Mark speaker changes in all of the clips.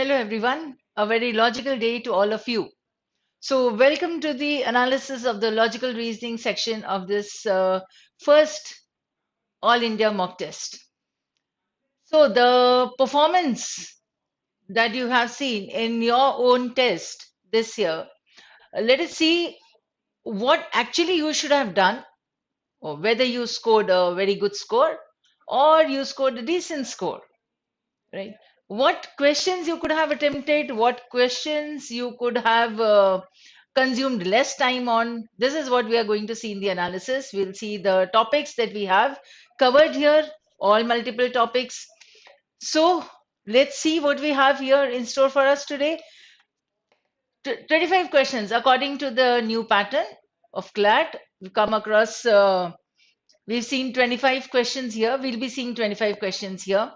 Speaker 1: Hello, everyone. A very logical day to all of you. So, welcome to the analysis of the logical reasoning section of this first All India mock test. So, the performance that you have seen in your own test this year, let us see what actually you should have done, or whether you scored a very good score or you scored a decent score, right? What questions you could have attempted, what questions you could have consumed less time on. This is what we are going to see in the analysis. We'll see the topics that we have covered here, all multiple topics. So let's see what we have here in store for us today. 25 questions according to the new pattern of CLAT. We've come across, we've seen 25 questions here. We'll be seeing 25 questions here.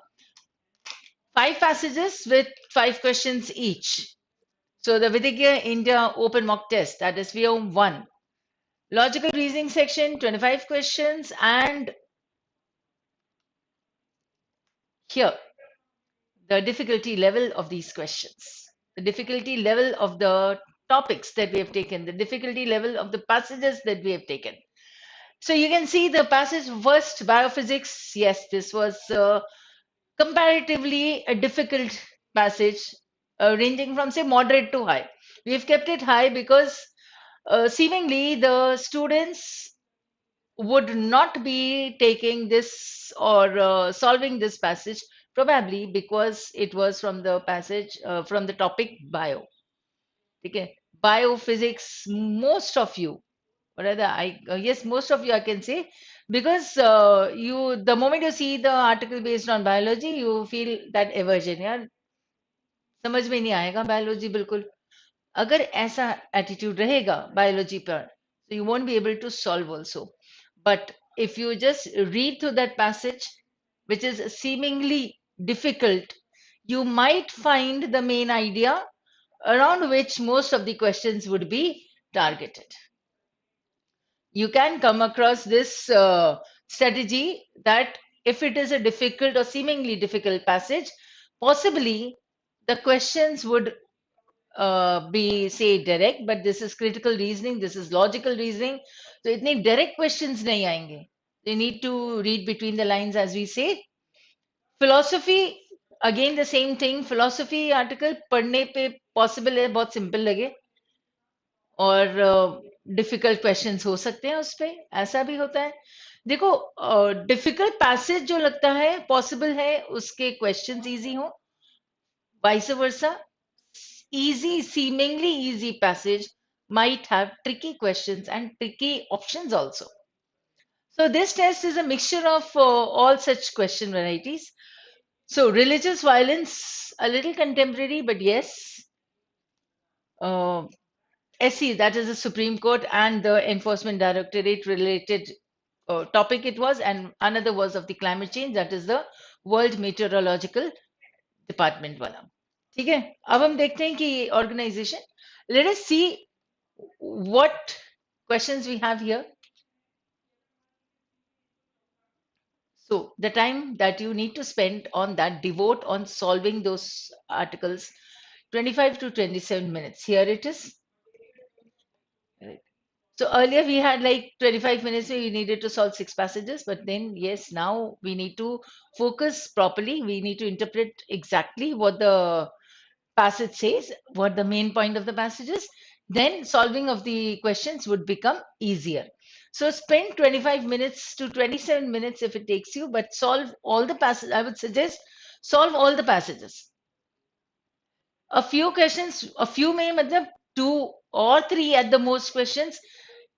Speaker 1: 5 passages with 5 questions each. So the Vidhigya India Open Mock Test, that is VIOM 1. Logical reasoning section, 25 questions, and here, the difficulty level of these questions, the difficulty level of the topics that we have taken, the difficulty level of the passages that we have taken. So you can see the passage first, biophysics. Yes, this was comparatively a difficult passage, ranging from say moderate to high. We've kept it high because seemingly the students would not be taking this or solving this passage, probably because it was from the passage from the topic bio. Okay, biophysics. Most of you, or rather, yes, most of you, I can say, because you the moment you see the article based on biology, you feel that aversion. यार समझ में नहीं आएगा biology बिल्कुल. अगर ऐसा attitude रहेगा biology पर, so you won't be able to solve also. But if you just read through that passage, which is seemingly difficult, you might find the main idea around which most of the questions would be targeted. You can come across this strategy that if it is a difficult or seemingly difficult passage, possibly the questions would be say direct, but this is critical reasoning, this is logical reasoning. So itne direct questions nahi aayenge. They need to read between the lines, as we say. Philosophy, again the same thing. Philosophy article पढ़ने पे possible है बहुत simple लगे और difficult questions हो सकते हैं उस पे, ऐसा भी होता है. देखो, डिफिकल्ट पैसेज जो लगता है पॉसिबल है उसके क्वेश्चंस इजी हो, vice versa. Easy, seemingly easy passage might have tricky questions and tricky options also. So this test is a mixture of all such question varieties. So religious violence, a little contemporary, but yes, uh, SC, that is the Supreme Court and the Enforcement Directorate related topic it was, and another was of the climate change, that is the World Meteorological Department वाला. ठीक है, अब हम देखते हैं कि organization. Let us see what questions we have here. So the time that you need to spend on that, devote on solving those articles, 25 to 27 minutes. Here it is. Right. So earlier we had like 25 minutes where you needed to solve 6 passages, but then yes, now we need to focus properly. We need to interpret exactly what the passage says, what the main point of the passage is. Then solving of the questions would become easier. So spend 25 minutes to 27 minutes if it takes you, but solve all the passages. I would suggest solve all the passages. A few questions, a few में मतलब 2 or 3 at the most questions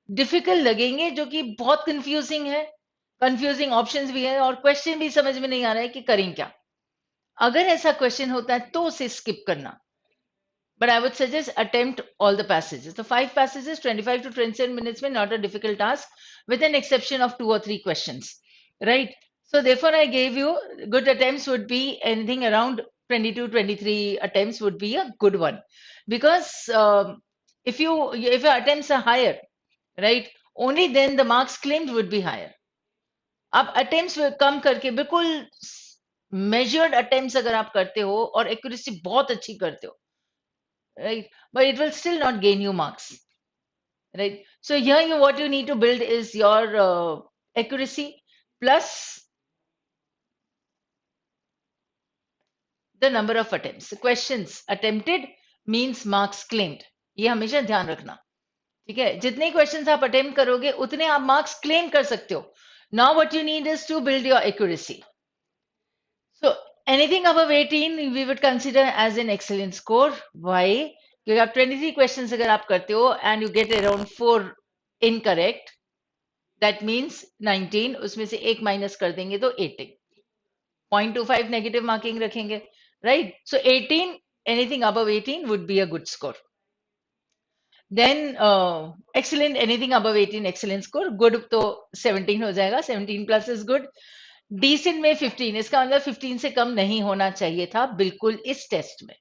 Speaker 1: difficult लगेंगे, जो कि बहुत confusing है, confusing options भी है और क्वेश्चन भी समझ में नहीं आ रहा है कि करें क्या. अगर ऐसा क्वेश्चन होता है तो उसे स्किप करना. But I would suggest attempt all the passages. The 5 passages, 25 to 27 minutes में not a difficult task, with an exception of 2 or 3 questions, right? So therefore, I gave you good attempts would be anything around 22, 23 attempts would be a good one, because if your attempts are higher, right, only then the marks claimed would be higher. अब attempts will come करके बिल्कुल measured attempts अगर आप करते हो और accuracy बहुत अच्छी करते हो, right? But it will still not gain you marks, right? So here you what you need to build is your accuracy plus the number of attempts. Questions attempted means marks claimed. ये हमेशा ध्यान रखना, ठीक है? जितने questions आप attempt करोगे उतने आप मार्क्स क्लेम कर सकते हो. Now what you need is to build your accuracy. So anything above 18 we would consider as an excellent score. Why? You have 23 questions अगर आप करते हो and you get around 4 incorrect, that means 19, उसमें से एक माइनस कर देंगे तो 18. 0.25 negative marking रखेंगे, right? So 18, anything above 18 would be a good score. Then excellent, anything above 18 excellent score. Good तो 17 हो जाएगा, 17 plus is good. Decent में 15, इसका मतलब 15 से कम नहीं होना चाहिए था बिल्कुल इस टेस्ट में,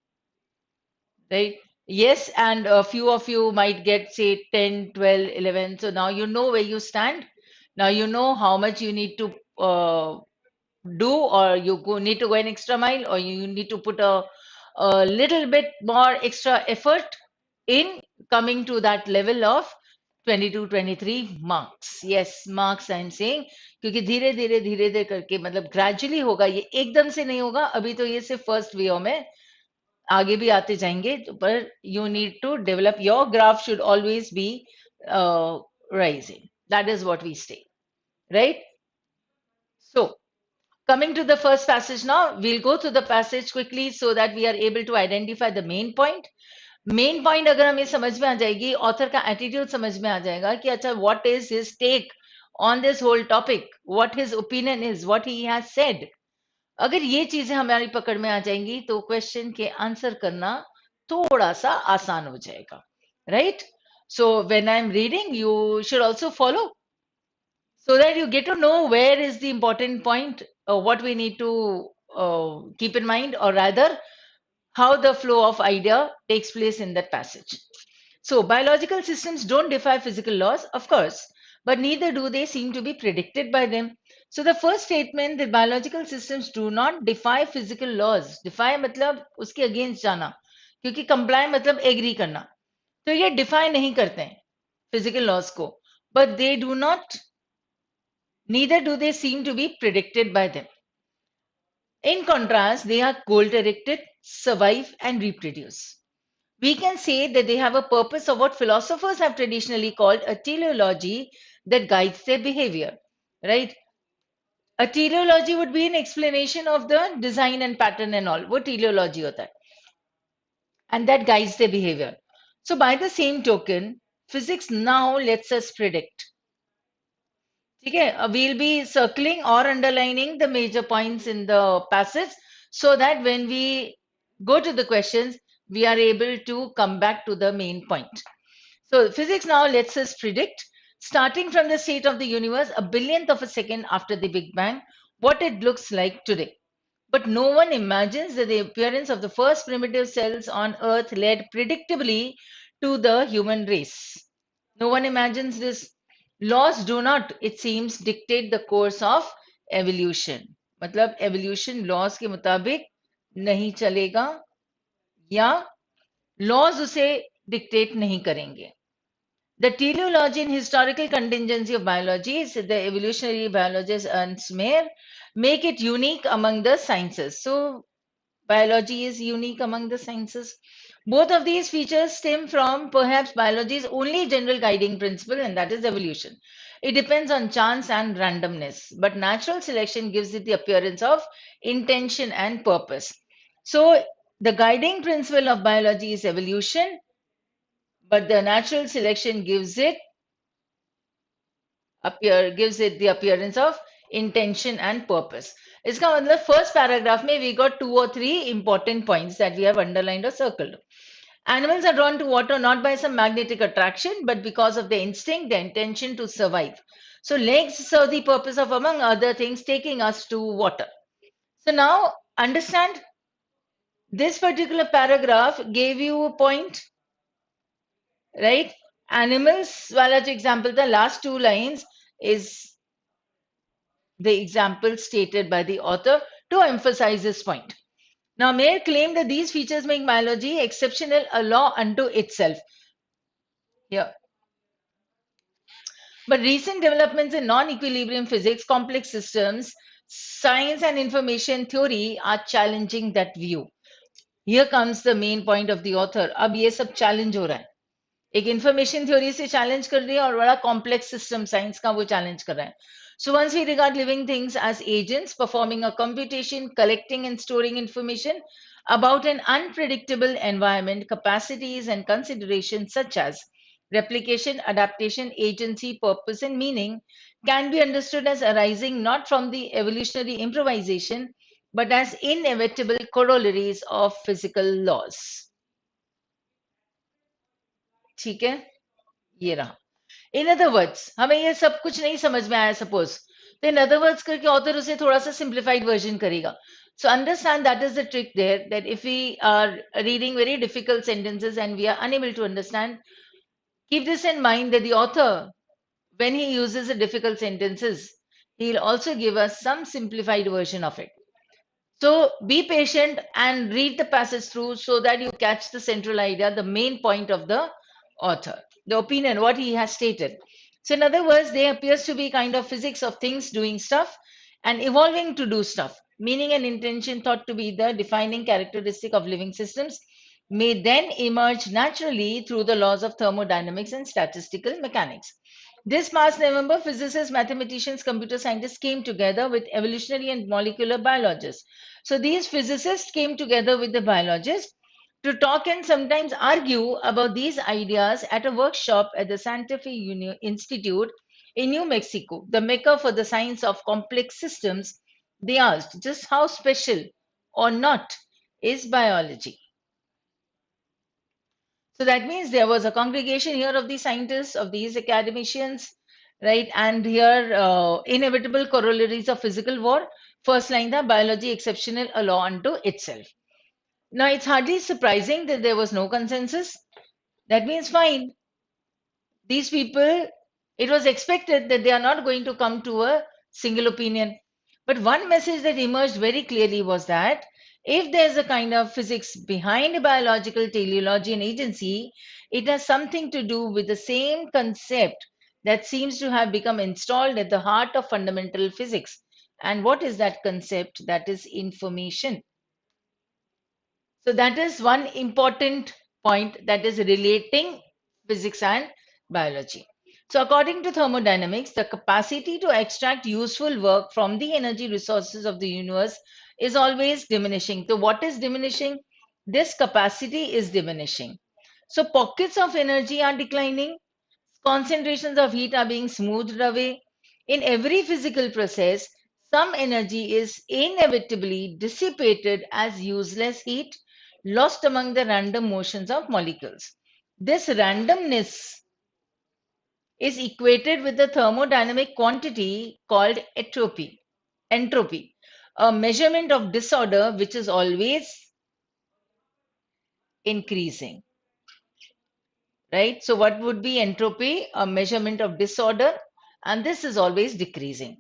Speaker 1: right? Yes, and a few of you might get say 10, 12, 11. So now you know where you stand. Now you know how much you need to do, or you need to go an extra mile, or you need to put a little bit more extra effort in coming to that level of 22 23 marks. Yes, marks I'm saying, क्योंकि धीरे धीरे धीरे धीरे करके मतलब gradually होगा, ये एकदम से नहीं होगा. अभी तो ये सिर्फ फर्स्ट वीओ में, आगे भी आते जाएंगे, पर you need to develop your graph should always be rising. That is what we say, right? So coming to the first passage now, we'll go through the passage quickly so that we are able to identify the main point. Main point अगर हमें समझ में आ जाएगी, author का attitude समझ में आ जाएगा कि अच्छा what is his take on this whole topic, what his opinion is, what he has said. अगर ये चीजें हमारी पकड़ में आ जाएंगी तो क्वेश्चन के आंसर करना थोड़ा सा आसान हो जाएगा, right? So when I am reading you should also follow so that you get to know where is the important point, what we need to keep in mind, or rather, how the flow of idea takes place in that passage. So, biological systems don't defy physical laws, of course, but neither do they seem to be predicted by them. So, the first statement that biological systems do not defy physical laws, defy मतलब उसके against जाना, क्योंकि comply मतलब agree करना, तो ये defy नहीं करते हैं physical laws को, but they do not, neither do they seem to be predicted by them. In contrast, they are goal directed, survive, and reproduce. We can say that they have a purpose of what philosophers have traditionally called a teleology that guides their behavior, right? A teleology would be an explanation of the design and pattern and all. What teleology hota hai? And that guides their behavior. So by the same token, physics now lets us predict. Okay, we'll be circling or underlining the major points in the passage so that when we go to the questions, we are able to come back to the main point. So physics now lets us predict, starting from the state of the universe a billionth of a second after the Big Bang, what it looks like today. But no one imagines that the appearance of the first primitive cells on Earth led predictably to the human race. No one imagines this. Laws do not, it seems, dictate the course of evolution. मतलब evolution laws के मुताबिक नहीं चलेगा, या laws उसे dictate नहीं करेंगे. The teleology and historical contingency of biology, said the evolutionary biologist Ernst Mayr, make it unique among the sciences. So biology is unique among the sciences. Both of these features stem from perhaps biology's only general guiding principle, and that is evolution. It depends on chance and randomness, but natural selection gives it the appearance of intention and purpose. So, the guiding principle of biology is evolution, but the natural selection gives it the appearance of intention and purpose. इसका मतलब first paragraph में we got 2 or 3 important points that we have underlined or circled. Animals are drawn to water not by some magnetic attraction, but because of the instinct, the intention to survive. So legs serve the purpose of, among other things, taking us to water. So now understand, this particular paragraph gave you a point, right? Animals वाला जो example, the last 2 lines is the example stated by the author to emphasize this point. Now, Mayer claimed that these features make biology exceptional, a law unto itself. Yeah. But recent developments in non-equilibrium physics, complex systems, science and information theory are challenging that view. Here comes the main point of the author. अब ये सब challenge हो रहा है. एक information theory से challenge कर दिया और बड़ा कॉम्प्लेक्स सिस्टम साइंस का वो चैलेंज कर रहा है. So once we regard living things as agents performing a computation, collecting and storing information about an unpredictable environment, capacities and considerations such as replication, adaptation, agency, purpose and meaning can be understood as arising not from the evolutionary improvisation but as inevitable corollaries of physical laws. ठीक है, ये रहा. In other words हमें ये सब कुछ नहीं समझ में आया सपोज, तो इन अदर वर्ड्स करके ऑथर उसे थोड़ा सा सिंप्लीफाइड वर्जन करेगा. So understand that is the trick there, that if we are reading very difficult sentences and we are unable to understand, keep this in mind that the author, when he uses the difficult sentences, he'll also give us some simplified version of it. So be patient and read the passage through so that you catch the central idea, the main point of the author, the opinion, what he has stated. So in other words, there appears to be kind of physics of things doing stuff and evolving to do stuff. Meaning and intention thought to be the defining characteristic of living systems may then emerge naturally through the laws of thermodynamics and statistical mechanics. This past November, physicists, mathematicians, computer scientists came together with evolutionary and molecular biologists. So these physicists came together with the biologists to talk and sometimes argue about these ideas at a workshop at the Santa Fe Institute in New Mexico, the mecca for the science of complex systems. They asked just how special or not is biology. So that means there was a congregation here of the scientists, of these academicians, right? And here, inevitable corollaries of physical war. First line, the biology exceptional, a law unto itself. Now, it's hardly surprising that there was no consensus. That means, fine, these people, it was expected that they are not going to come to a single opinion. But one message that emerged very clearly was that if there's a kind of physics behind biological teleology and agency, it has something to do with the same concept that seems to have become installed at the heart of fundamental physics. And what is that concept? That is information. So that is one important point, that is relating physics and biology. So according to thermodynamics, the capacity to extract useful work from the energy resources of the universe is always diminishing. So what is diminishing? This capacity is diminishing. So pockets of energy are declining, concentrations of heat are being smoothed away. In every physical process, some energy is inevitably dissipated as useless heat lost among the random motions of molecules. This randomness is equated with the thermodynamic quantity called entropy, a measurement of disorder which is always increasing. Right? So what would be entropy? A measurement of disorder, and this is always decreasing.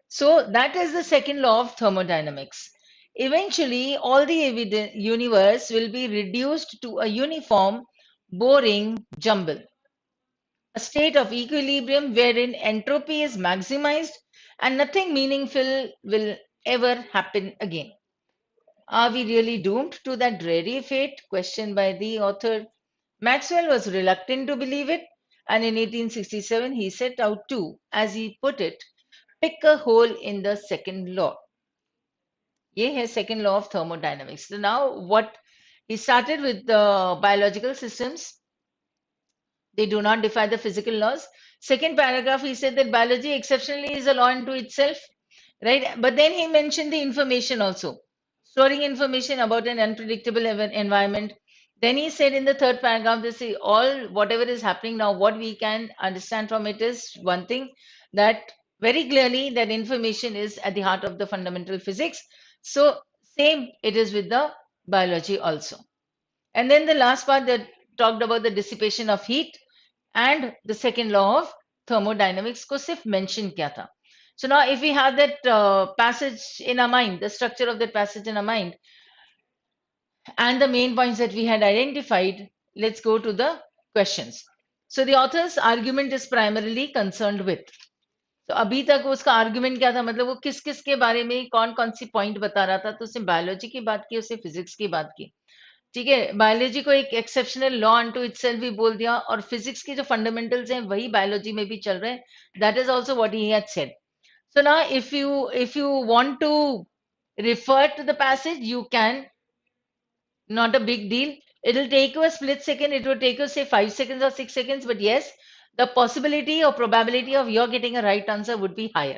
Speaker 1: So that is the second law of thermodynamics. Eventually, all the universe will be reduced to a uniform, boring jumble, a state of equilibrium wherein entropy is maximized and nothing meaningful will ever happen again. Are we really doomed to that dreary fate? Questioned by the author. Maxwell was reluctant to believe it, and in 1867 he set out to, as he put it, pick a hole in the second law. Ye hai second law of thermodynamics. So now what he started with the biological systems, they do not defy the physical laws. Second paragraph, he said that biology exceptionally is a law unto itself, right? But then he mentioned the information also, storing information about an unpredictable environment. Then he said in the third paragraph, this is all whatever is happening now, what we can understand from it is one thing, that very clearly that information is at the heart of the fundamental physics. So same it is with the biology also. And then the last part that talked about the dissipation of heat and the second law of thermodynamics को सिर्फ mention किया था. So now if we have that passage in our mind, the structure of that passage in our mind, and the main points that we had identified, let's go to the questions. So the author's argument is primarily concerned with, तो अभी तक उसका argument क्या था, मतलब वो किस किस के बारे में कौन कौन सी पॉइंट बता रहा था, तो उसने बायोलॉजी की बात की, उसने फिजिक्स की बात की, ठीक है। बायोलॉजी को एक एक्सेप्शनल लॉ अनटू इटसेल्फ भी बोल दिया, और फिजिक्स के जो फंडामेंटल्स हैं वही बायोलॉजी में भी चल रहे हैं, that is also what he had said. So now if you want to refer to the passage, you can, not a big deal. It'll take you a split second, it will take you say 5 seconds or 6 seconds, but yes, the possibility or probability of your getting a right answer would be higher,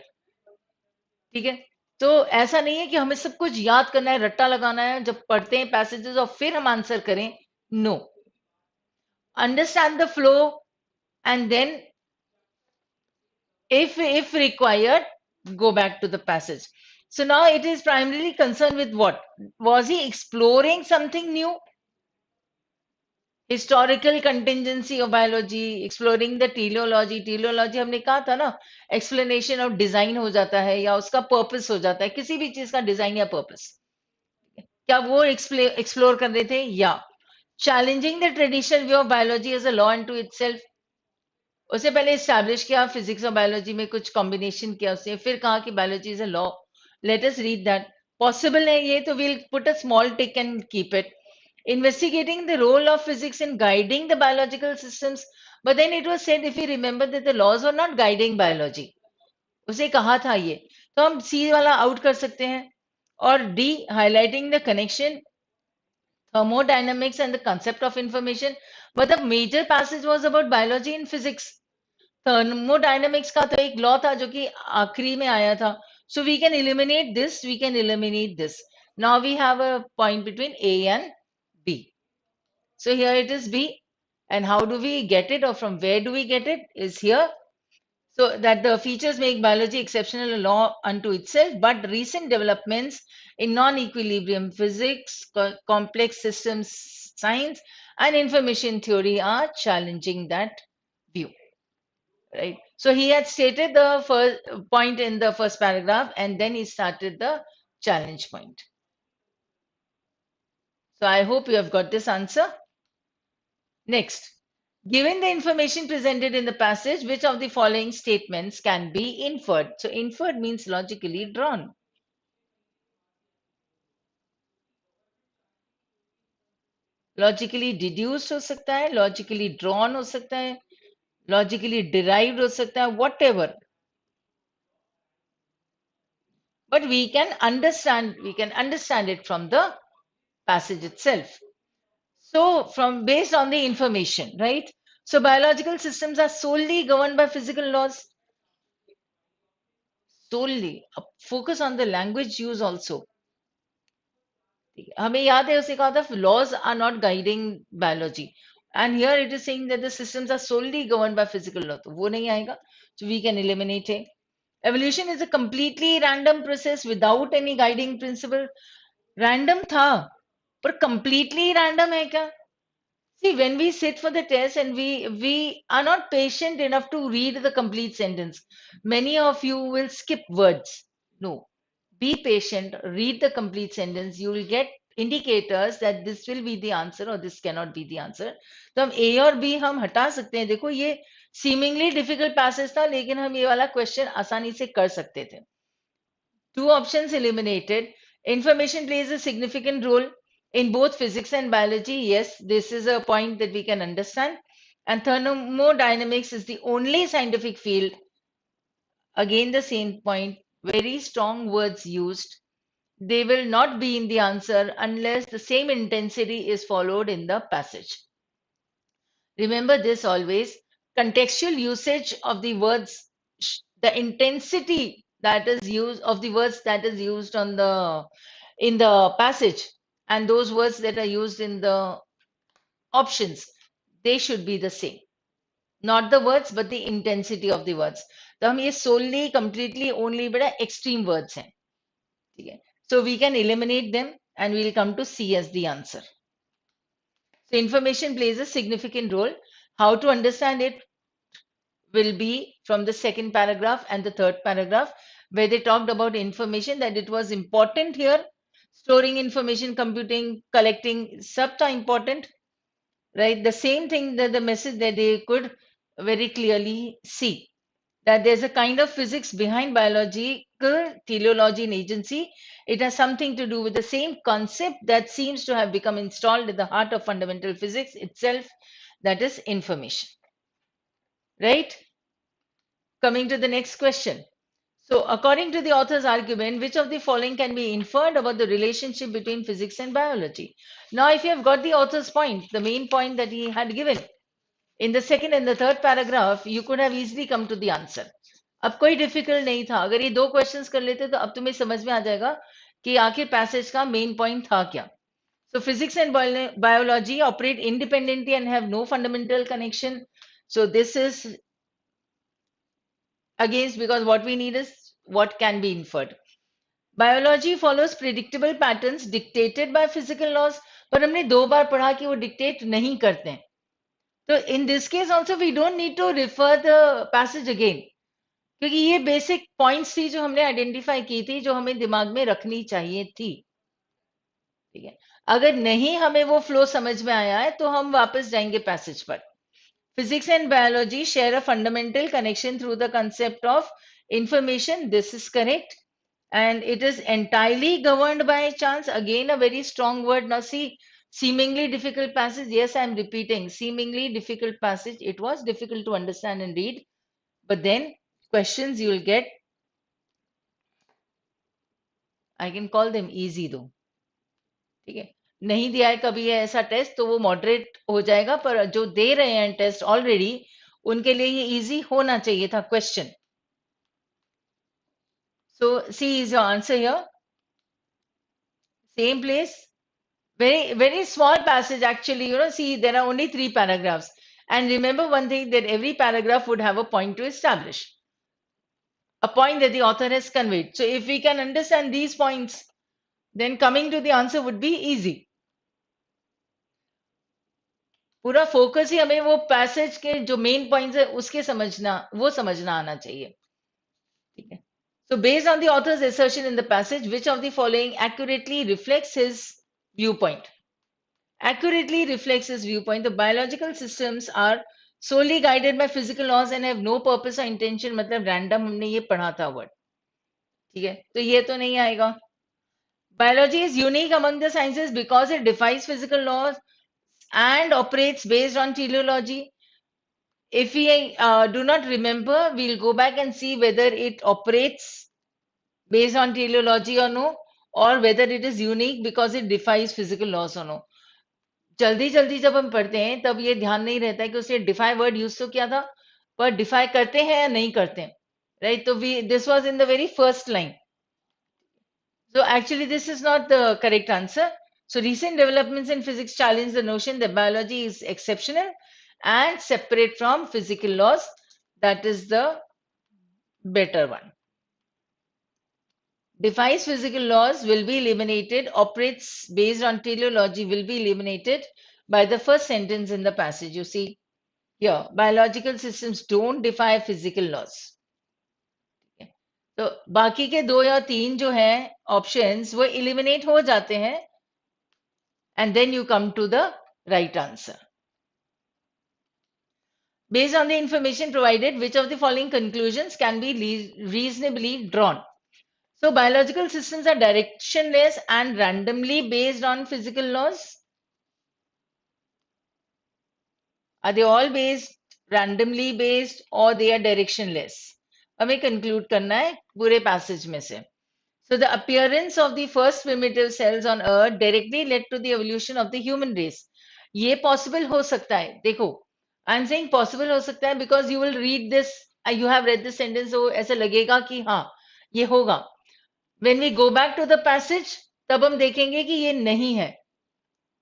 Speaker 1: ठीक है। तो ऐसा नहीं है कि हमें सब कुछ याद करना है, रट्टा लगाना है जब पढ़ते हैं पैसेजेस और फिर हम आंसर करें, no, understand the flow, and then if required, go back to the passage. So now it is primarily concerned with what? Was he exploring something new? Historical contingency of biology, exploring the teleology. Teleology हमने कहा था ना, explanation of design हो जाता है या उसका purpose हो जाता है, किसी भी चीज का design या purpose, क्या वो explore कर रहे थे? या challenging the traditional view of biology as a law unto itself. उससे पहले एस्टैब्लिश किया फिजिक्स और बायोलॉजी में कुछ कॉम्बिनेशन किया उसने, फिर कहा कि biology is a law, let us read that, possible है ये, तो we'll put a small tick and keep it. Investigating the role of physics in guiding the biological systems, but then it was said, if you remember, that the laws were not guiding biology, उसे कहा था ये, तो हम सी वाला out कर सकते हैं। और D, highlighting the connection, thermodynamics and the concept of information, but the major passage was about biology and physics. Thermodynamics का तो एक लॉ था जो कि आखिरी में आया था, so we can eliminate this, we can eliminate this. Now we have a point between A and B, so here it is B, and how do we get it, or from where do we get it, is here. So that the features make biology exceptional, a law unto itself, but recent developments in non-equilibrium physics, complex systems science, and information theory are challenging that view. Right. So he had stated the first point in the first paragraph, and then he started the challenge point. So I hope you have got this answer. Next, given the information presented in the passage, which of the following statements can be inferred? So inferred means logically drawn. Logically deduced हो सकता है, logically drawn हो सकता है, logically derived हो सकता है, whatever. But we can understand it from the passage itself. So based on the information, right? So biological systems are solely governed by physical laws. Solely. Focus on the language use also. हमें याद है उसे कहा था laws are not guiding biology, and here it is saying that the systems are solely governed by physical law, तो वो नहीं आएगा, so we can eliminate it. Evolution is a completely random process without any guiding principle. Random था, पर completely random है क्या? See, when we sit for the test and we are not patient enough to read the complete sentence, many of you will skip words. No, be patient, read the complete sentence. You will get indicators that this will be the answer or this cannot be the answer. तो हम A और B हम हटा सकते हैं। देखो ये seemingly difficult passage था, लेकिन हम ये वाला question आसानी से कर सकते थे। Two options eliminated. Information plays a significant role in both physics and biology. Yes, this is a point that we can understand. And thermodynamics is the only scientific field. Again, the same point. Very strong words used. They will not be in the answer unless the same intensity is followed in the passage. Remember this always. Contextual usage of the words, the intensity that is used of the words that is used on the in the passage, and those words that are used in the options, they should be the same. Not the words, but the intensity of the words. तो हम ये solely, completely, only बड़ा extreme words हैं. ठीक है? So we can eliminate them and we'll come to C as the answer. So information plays a significant role. How to understand it? will be from the second paragraph and the third paragraph, where they talked about information, that it was important here. Storing information, computing, collecting, sabta important, right? The same thing, that the message that they could very clearly see, that there's a kind of physics behind biological teleology and agency. It has something to do with the same concept that seems to have become installed at the heart of fundamental physics itself, that is information, right? Coming to the next question. So, according to the author's argument, which of the following can be inferred about the relationship between physics and biology? Now, if you have got the author's point, the main point that he had given in the second and the third paragraph, you could have easily come to the answer. अब कोई difficult नहीं था, अगर ये दो questions कर लेते तो अब तुम्हें समझ में आ जाएगा कि आखिर पैसेज का मेन पॉइंट था क्या. So physics and biology operate independently and have no fundamental connection. So this is against, because what we need is what can be inferred. Biology follows predictable patterns dictated by physical laws, पर हमने दो बार पढ़ा कि वो dictate नहीं करते हैं. So in this case also we don't need to refer the passage again, क्योंकि ये बेसिक पॉइंट्स थी जो हमने आइडेंटिफाई की थी, जो हमें दिमाग में रखनी चाहिए थी. ठीक है, अगर नहीं हमें वो फ्लो समझ में आया है तो हम वापस जाएंगे पैसेज पर. Physics and biology share a fundamental connection through the concept of information. This is correct. And it is entirely governed by chance. Again, a very strong word. Now, see, seemingly difficult passage. Yes, I am repeating. Seemingly difficult passage. It was difficult to understand and read. But then, questions you will get, I can call them easy though. ठीक है, नहीं दिया है कभी है ऐसा test तो वो मॉडरेट हो जाएगा, पर जो दे रहे हैं टेस्ट ऑलरेडी उनके लिए ये इजी होना चाहिए था question. So C is your answer here. Same place. Very small passage actually. See, there are only 3 paragraphs. And remember one thing, that every paragraph would have a point to establish. A point that the author has conveyed. So if we can understand these points, then coming to the answer would be easy. पूरा focus ही हमें वो passage के जो main points है उसके समझना आना चाहिए. ठीक है. So based on the author's assertion in the passage, which of the following accurately reflects his viewpoint? Accurately reflects his viewpoint. The biological systems are solely guided by physical laws and have no purpose or intention. मतलब random हमने ये पढ़ा था word. ठीक है, तो ये तो नहीं आएगा. Biology is unique among the sciences because it defies physical laws and operates based on teleology. If we do not remember, we'll go back and see whether it operates based on teleology or no, or whether it is unique because it defies physical laws or no. जल्दी जल्दी जब हम पढ़ते हैं तब ये ध्यान नहीं रहता है कि उसने डिफाई वर्ड यूज तो किया था, पर डिफाई करते हैं या नहीं करते हैं, राइट? तो we this was in the very first line. So actually this is not the correct answer. So recent developments in physics challenge the notion that biology is exceptional and separate from physical laws. That is the better one. Defies physical laws will be eliminated, operates based on teleology will be eliminated by the first sentence in the passage. You see here, biological systems don't defy physical laws. तो बाकी के 2 या 3 जो हैं options वो eliminate हो जाते हैं, and then you come to the right answer. Based on the information provided, which of the following conclusions can be reasonably drawn? So biological systems are directionless and randomly based on physical laws. Are they all based randomly based or they are directionless? हमें conclude करना है पूरे passage में से. So the appearance of the first primitive cells on earth directly led to the evolution of the human race. ये possible हो सकता है. देखो, I'm saying possible हो सकता है because you will read this, you have read this sentence, so ऐसा लगेगा कि हाँ ये होगा. When we go back to the passage, तब हम देखेंगे कि ये नहीं है.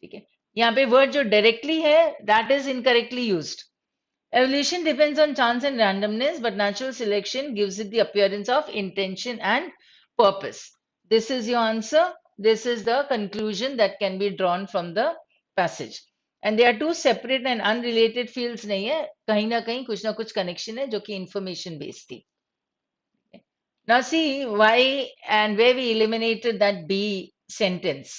Speaker 1: ठीक है, यहाँ पे word जो directly है, that is incorrectly used. Evolution depends on chance and randomness, but natural selection gives it the appearance of intention and purpose. This is your answer. This is the conclusion that can be drawn from the passage. And they are two separate and unrelated fields नहीं है, कहीं ना कुछ connection है जो कि information based थी. Now see why and where we eliminated that B sentence.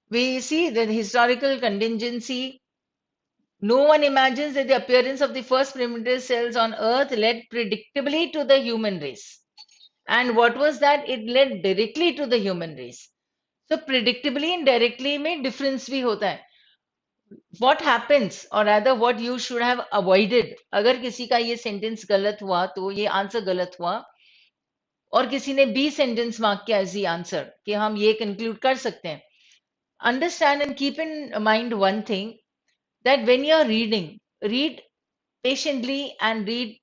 Speaker 1: We see that historical contingency. No one imagines that the appearance of the first primitive cells on Earth led predictably to the human race. And what was that? It led directly to the human race. So predictably and directly में difference भी होता है. What happens or rather what you should have avoided, अगर किसी का ये sentence गलत हुआ तो ये answer गलत हुआ और किसी ने बी सेंटेंस मार्क किया एज द आंसर कि हम ये कंक्लूड कर सकते हैं. Understand and keep in mind one thing, that when you are reading, read patiently and read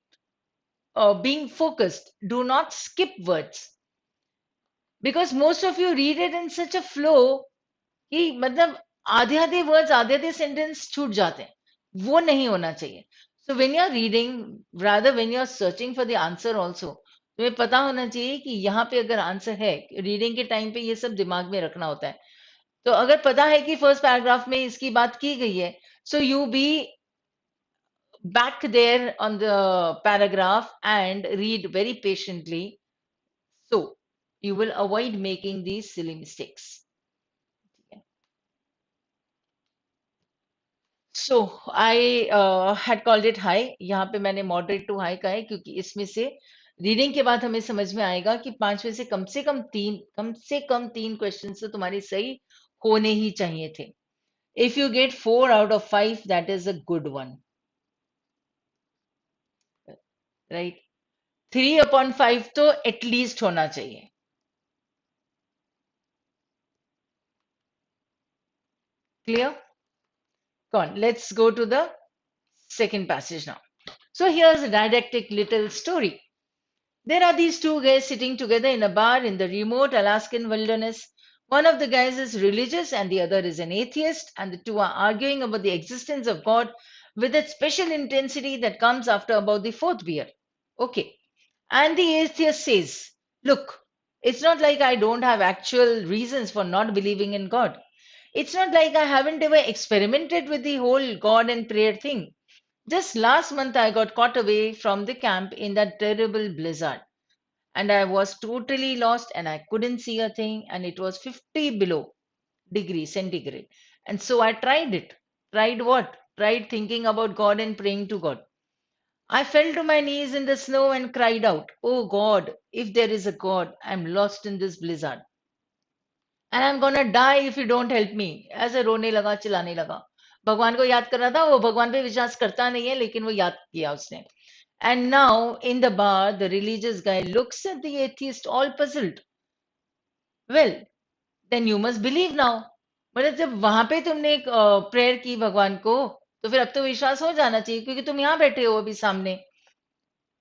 Speaker 1: being focused. Do not skip words because most of you read it in such a flow कि मतलब आधे आधे words आधे आधे sentence छूट जाते हैं. वो नहीं होना चाहिए. So when you are reading, rather when you are searching for the answer also, तुम्हें पता होना चाहिए कि यहाँ पे अगर आंसर है, रीडिंग के टाइम पे ये सब दिमाग में रखना होता है. तो अगर पता है कि फर्स्ट पैराग्राफ में इसकी बात की गई है, so you be back there on the paragraph and read very patiently, so you will avoid making these silly mistakes. So I had called it high. यहाँ पे मैंने moderate to high का है क्योंकि इसमें से रीडिंग के बाद हमें समझ में आएगा कि पांच में से कम से कम तीन क्वेश्चन तो तुम्हारी सही होने ही चाहिए थे. If you get 4 out of 5, that is a good one, right? 3 upon 5 तो at least होना चाहिए. Clear? Come on, let's go to the second passage now. So here's a didactic little story. There are these two guys sitting together in a bar in the remote Alaskan wilderness. One of the guys is religious and the other is an atheist, and the two are arguing about the existence of God with that special intensity that comes after about the fourth beer. Okay. And the atheist says, look, it's not like I don't have actual reasons for not believing in God. It's not like I haven't ever experimented with the whole God and prayer thing. Just last month, I got caught away from the camp in that terrible blizzard. And I was totally lost and I couldn't see a thing. And it was 50 below degrees centigrade. And so I tried it. Tried what? Tried thinking about God and praying to God. I fell to my knees in the snow and cried out, oh God, if there is a God, I'm lost in this blizzard. And I'm gonna die if you don't help me. ऐसे रोने लगा, चिल्लाने लगा. भगवान को याद कर रहा था. वो भगवान पे विश्वास करता नहीं है, लेकिन वो याद किया उसने. And now in the bar, the religious guy looks at the atheist all puzzled. Well, then you must believe now. मतलब जब वहां पे तुमने एक प्रेयर की भगवान को, तो फिर अब तो विश्वास हो जाना चाहिए क्योंकि तुम यहाँ बैठे हो अभी सामने.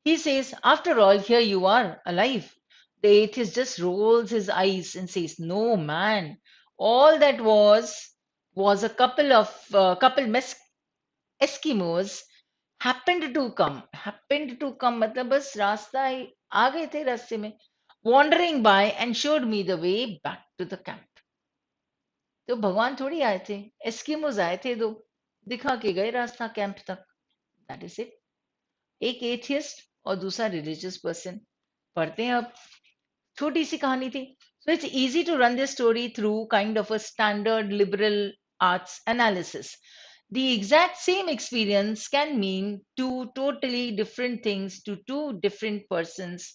Speaker 1: He says, after all, here you are, alive. The atheist just rolls his eyes and says, no, man. All that was a couple Eskimos happened to come. Happened to come, मतलब बस रास्ता आ गए थे रास्ते में. Wandering by and showed me the way back to the camp. तो भगवान थोड़ी आए थे, एस्किमोज आए थे दो, दिखा के गए रास्ता कैंप तक. That is it. एक एथियस्ट और दूसरा रिलीजियस पर्सन. पढ़ते हैं अब. छोटी सी कहानी थी. So it's easy to run this story through kind of a standard liberal arts analysis. The exact same experience can mean two totally different things to two different persons,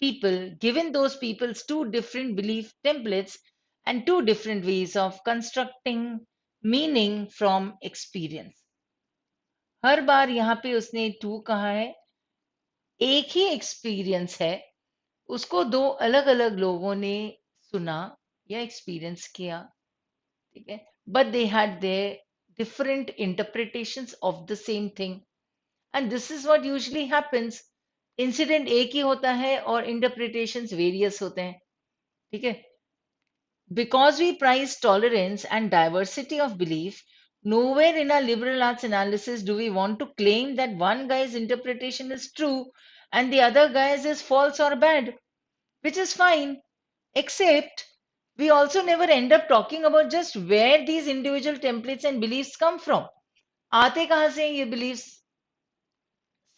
Speaker 1: people, given those people's two different belief templates and two different ways of constructing meaning from experience. हर बार यहाँ पे उसने to कहा है. एक ही experience है, उसको दो अलग अलग लोगों ने सुना या एक्सपीरियंस किया. ठीक है, but they had their different interpretations of the same thing. And this is what usually happens. Incident एक ही होता है और इंटरप्रिटेशंस वेरियस होते हैं. ठीक है, because we prize tolerance and diversity of belief, nowhere in our liberal arts analysis do we want to claim that one guy's interpretation is true and the other guy's is false or bad, which is fine, except we also never end up talking about just where these individual templates and beliefs come from. आते कहाँ से हैं ये beliefs?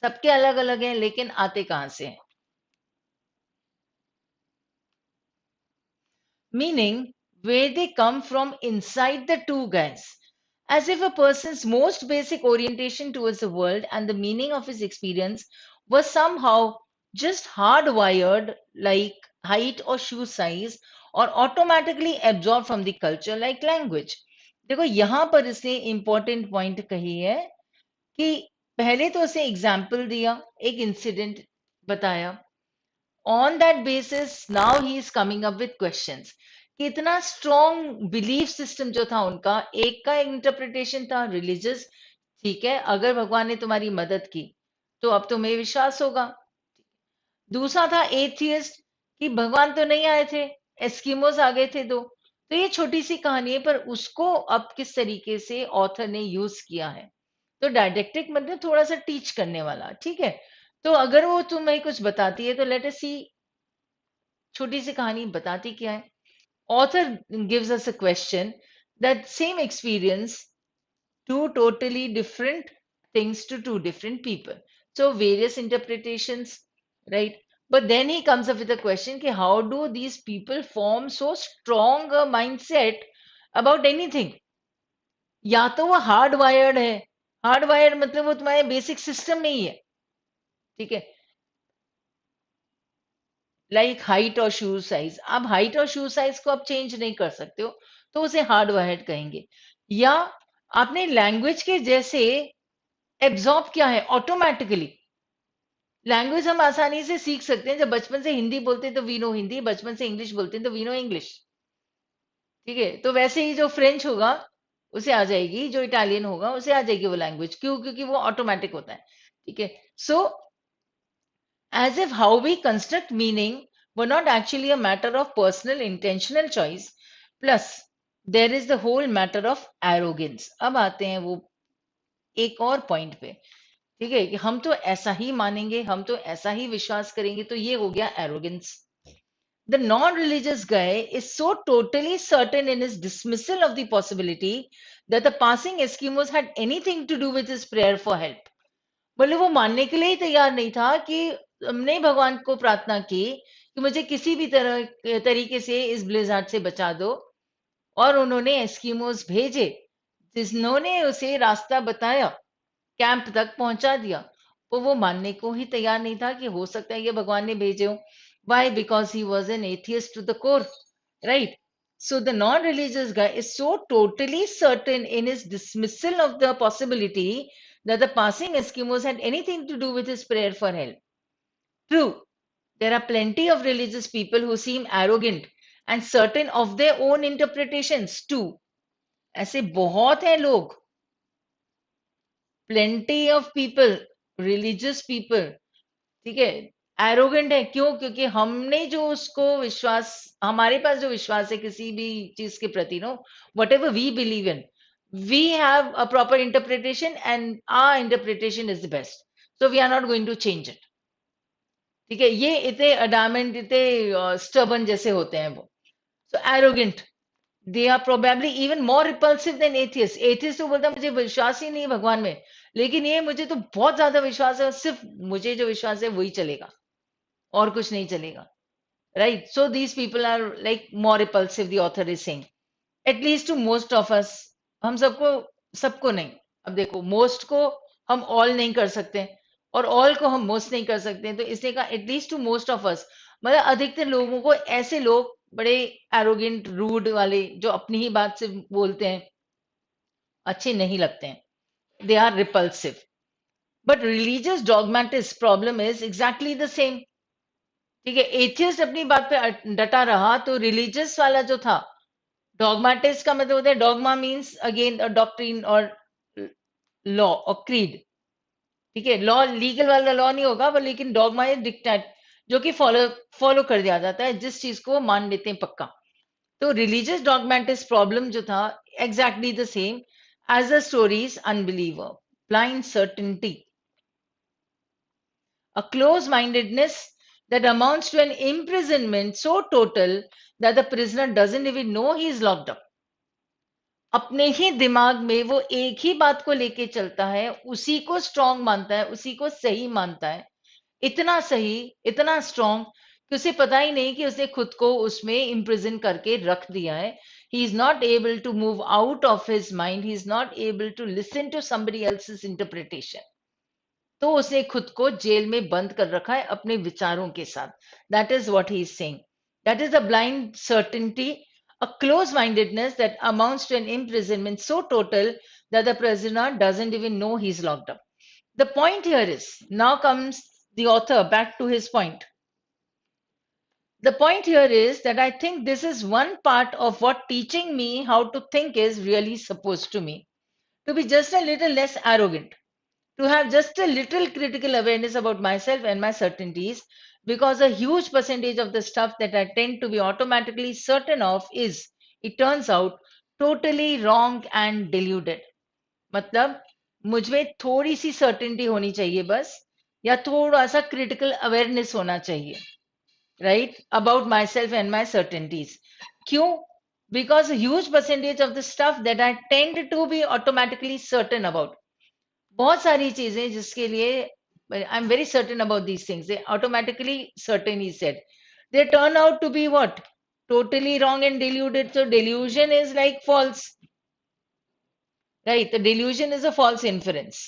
Speaker 1: सबके अलग अलग हैं, लेकिन आते कहाँ से हैं? Meaning where they come from inside the two guys. As if a person's most basic orientation towards the world and the meaning of his experience was somehow just hardwired, like height or shoe size, or automatically absorbed from the culture like language. देखो यहाँ पर इसने important point कही है कि पहले तो उसे एग्जाम्पल दिया, एक इंसिडेंट बताया, on that basis now he is coming up with questions कि इतना स्ट्रॉन्ग बिलीफ सिस्टम जो था उनका, एक का इंटरप्रिटेशन था रिलीजियस, ठीक है, अगर भगवान ने तुम्हारी मदद की तो अब तुम्हें विश्वास होगा। दूसरा था एथियस्ट कि भगवान तो नहीं आए थे, एस्किमोस आ गए थे दो। तो ये छोटी सी कहानी है, पर उसको अब किस तरीके से ऑथर ने यूज किया है। तो डायडेक्टिक मतलब थोड़ा सा टीच करने वाला, ठीक है। तो अगर वो तुम्हें कुछ बताती है तो लेट अस सी छोटी सी कहानी बताती क्या है। Author gives us a question that same experience, two totally different things to two different people. So various interpretations, right? But then he comes up with a question कि how do these people form so strong a mindset about anything? या तो वो hard wired है, hard wired मतलब वो तुम्हारे basic system में ही है, ठीक है, लाइक हाइट और शू साइज। आप हाइट और शू साइज को आप चेंज नहीं कर सकते हो, तो उसे हार्ड वायर्ड कहेंगे। या आपने लैंग्वेज के जैसे एब्जॉर्ब किया है ऑटोमेटिकली। लैंग्वेज हम आसानी से सीख सकते हैं, जब बचपन से हिंदी बोलते हैं तो वी नो हिंदी, बचपन से इंग्लिश बोलते हैं तो वी नो इंग्लिश, ठीक है। तो वैसे ही जो फ्रेंच होगा उसे आ जाएगी, जो इटालियन होगा उसे आ जाएगी वो लैंग्वेज, क्यों? क्योंकि वो ऑटोमेटिक होता है, ठीक है। सो as if how we construct meaning were not actually a matter of personal intentional choice. Plus, there is the whole matter of arrogance. अब आते हैं वो एक और पॉइंट पे, ठीक है, कि हम तो ऐसा ही मानेंगे, हम तो ऐसा ही विश्वास करेंगे, तो ये हो गया arrogance. The non-religious guy is so totally certain in his dismissal of the possibility that the passing Eskimos had anything to do with his prayer for help. बोले वो मानने के लिए ही तैयार नहीं था कि हमने भगवान को प्रार्थना की कि मुझे किसी भी तरह तरीके से इस ब्लिजार्ड से बचा दो, और उन्होंने एस्किमोस भेजे जिन्होंने उसे रास्ता बताया, कैंप तक पहुंचा दिया। वो मानने को ही तैयार नहीं था कि हो सकता है ये भगवान ने भेजे हो। Why? Because he was an atheist to the core, right? So the non-religious guy is so totally certain in his dismissal of the possibility that the passing Eskimos had anything to do with his prayer for help. True, there are plenty of religious people who seem arrogant and certain of their own interpretations too. ऐसे बहुत हैं लोग, plenty of people, religious people, ठीक है, arrogant है। क्यों? क्योंकि हमने जो उसको विश्वास, हमारे पास जो विश्वास है किसी भी चीज के प्रति, no, whatever we believe in, we have a proper interpretation and our interpretation is the best, so we are not going to change it, ठीक है। ये इतने अडामेंट, इतने स्टबन जैसे होते हैं वो, so arrogant. They are probably even more repulsive than atheist. Atheist तो बोलता है मुझे विश्वास ही नहीं है भगवान में, लेकिन ये मुझे तो बहुत ज्यादा विश्वास है, सिर्फ मुझे जो विश्वास है वही चलेगा और कुछ नहीं चलेगा, right? So these people are like more repulsive, the author is saying, at least to most of us. हम सबको, सबको नहीं, अब देखो मोस्ट को हम ऑल नहीं कर सकते और ऑल को हम मोस्ट नहीं कर सकते, तो इसने कहा एटलीस्ट टू मोस्ट ऑफ अस, मतलब अधिकतर लोगों को ऐसे लोग बड़े एरोगेंट रूड वाले जो अपनी ही बात से बोलते हैं अच्छे नहीं लगते हैं, they are repulsive. But religious dogmatist problem is exactly the same, ठीक है। एथियस्ट अपनी बात पे डटा रहा, तो रिलीजियस वाला जो था, डॉगमेटिस्ट का मतलब होता है, डॉगमा मीन्स अगेन डॉक्ट्रिन और लॉ और क्रीड, ठीक है। लॉ लीगल वाला लॉ नहीं होगा वो, लेकिन डॉगमा इज डिक्टेट, जो कि फॉलो फॉलो कर दिया जाता है, जिस चीज को मान लेते हैं पक्का। तो रिलीजियस डॉगमेटिस्ट प्रॉब्लम जो था, exactly the same as the stories unbeliever, blind certainty, a close mindedness that amounts to an imprisonment so total that the prisoner doesn't even know he is locked up. अपने ही दिमाग में वो एक ही बात को लेके चलता है, उसी को स्ट्रांग मानता है, उसी को सही मानता है, इतना सही, इतना स्ट्रांग कि उसे पता ही नहीं कि उसने खुद को उसमें इम्प्रिजन करके रख दिया है. He is not able to move out of his mind. He is not able to listen to somebody else's interpretation. तो उसने खुद को जेल में बंद कर रखा है अपने विचारों के साथ. That is what he is saying. That is a blind certainty, a close mindedness that amounts to an imprisonment so total that the prisoner doesn't even know he's locked up. The point here is, now comes the author back to his point. The point here is that I think this is one part of what teaching me how to think is really supposed to me. To be just a little less arrogant, to have just a little critical awareness about myself and my certainties, because a huge percentage of the stuff that I tend to be automatically certain of is, it turns out, totally wrong and deluded. मतलब मुझ में थोड़ी सी certainty होनी चाहिए बस, या थोड़ा सा क्रिटिकल अवेयरनेस होना चाहिए, right, about myself and my certainties. Kyun? Because a huge percentage of the stuff that I tend to be automatically certain about, बहुत सारी चीजें जिसके लिए I am very certain about these things, they automatically certain he said, they turn out to be what, totally wrong and deluded. So delusion is like false, right? The delusion is a false inference.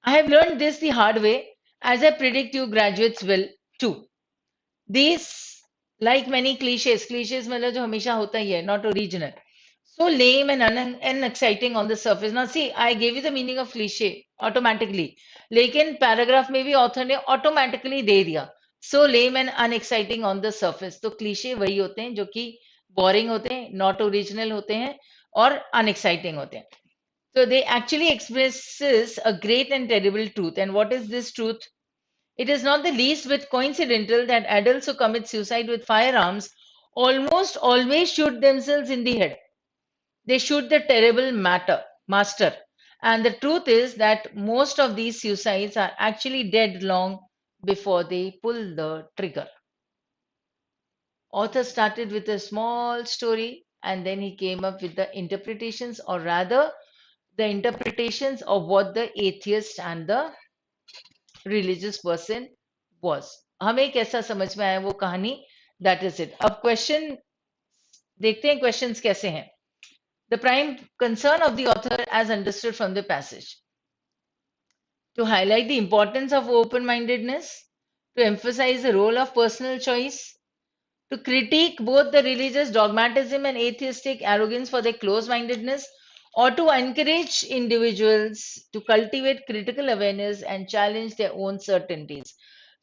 Speaker 1: I have learned this the hard way, as I predict you graduates will too. These, like many cliches मतलब जो हमेशा होता ही है, not original, so lame and unexciting on the surface. Now see, I gave you the meaning of cliche automatically, लेकिन paragraph में भी author ने automatically they दिया, so lame and unexciting on the surface. तो क्लीशे वही होते हैं जो कि बोरिंग होते हैं, नॉट ओरिजिनल होते हैं और अनएक्साइटिंग होते हैं. So they actually expresses a great and terrible truth. And what is this truth? It is not the least bit coincidental that adults who commit suicide with firearms almost always shoot themselves in the head. They shoot the terrible master. And the truth is that most of these suicides are actually dead long before they pull the trigger. Author started with a small story and then he came up with the interpretations, or rather, the interpretations of what the atheist and the religious person was. हमें कैसा समझ में आया वो कहानी, that is it. अब question देखते हैं, क्वेश्चंस कैसे हैं. The prime concern of the author, as understood from the passage, to highlight the importance of open-mindedness, to emphasize the role of personal choice, to critique both the religious dogmatism and atheistic arrogance for their close-mindedness, or to encourage individuals to cultivate critical awareness and challenge their own certainties.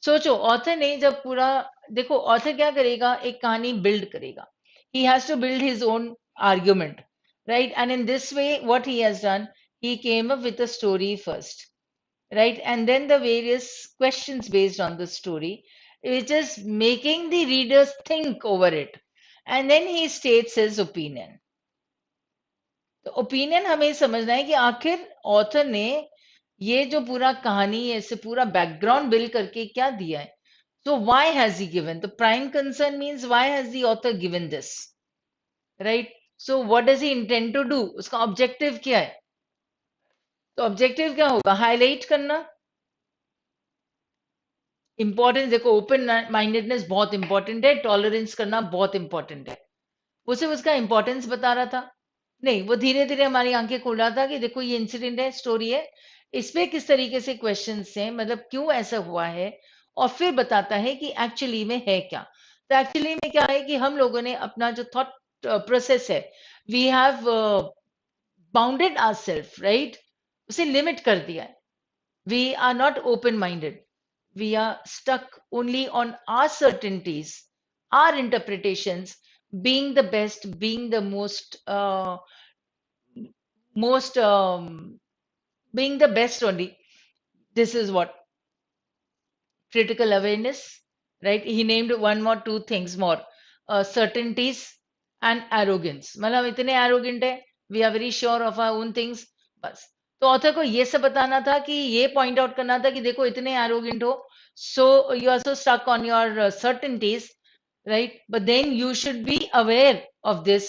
Speaker 1: सोचो author ने जब पूरा, देखो author क्या करेगा, एक कहानी build करेगा, he has to build his own argument, right? And in this way what he has done, he came up with a story first, right? And then the various questions based on the story, which is making the readers think over it, and then he states his opinion. तो opinion हमें समझना है कि आखिर author ने ये जो पूरा कहानी है, इसे पूरा बैकग्राउंड बिल्ड करके क्या दिया है. So why has he given? The prime concern means why has the author given this, right? So what does he intend to do? उसका ऑब्जेक्टिव क्या है? तो ऑब्जेक्टिव क्या होगा? हाईलाइट करना. इंपॉर्टेंस देखो, ओपन माइंडेडनेस बहुत इंपॉर्टेंट है, टॉलरेंस करना बहुत इंपॉर्टेंट है. वो सिर्फ उसका इंपॉर्टेंस बता रहा था नहीं, वो धीरे धीरे हमारी आंखें खोल रहा था कि देखो ये इंसिडेंट है, स्टोरी है, इस पे किस तरीके से क्वेश्चंस हैं, मतलब क्यों ऐसा हुआ है, और फिर बताता है कि एक्चुअली में है क्या. तो एक्चुअली में क्या है कि हम लोगों ने अपना जो थॉट प्रोसेस है, we have bounded ourselves, right, उसे लिमिट कर दिया है. We are not open minded, we are stuck only on our certainties, our interpretations, being the best, being the most being the best only. This is what critical awareness, right? He named one more, two things more, certainties and arrogance. मतलब हम इतने arrogant है, we are very sure of our own things, बस तो author को ये सब बताना था कि ये पॉइंट आउट करना था कि देखो इतने एरोगेंट हो, so you are so stuck on your certainties, right? But then you should be aware of this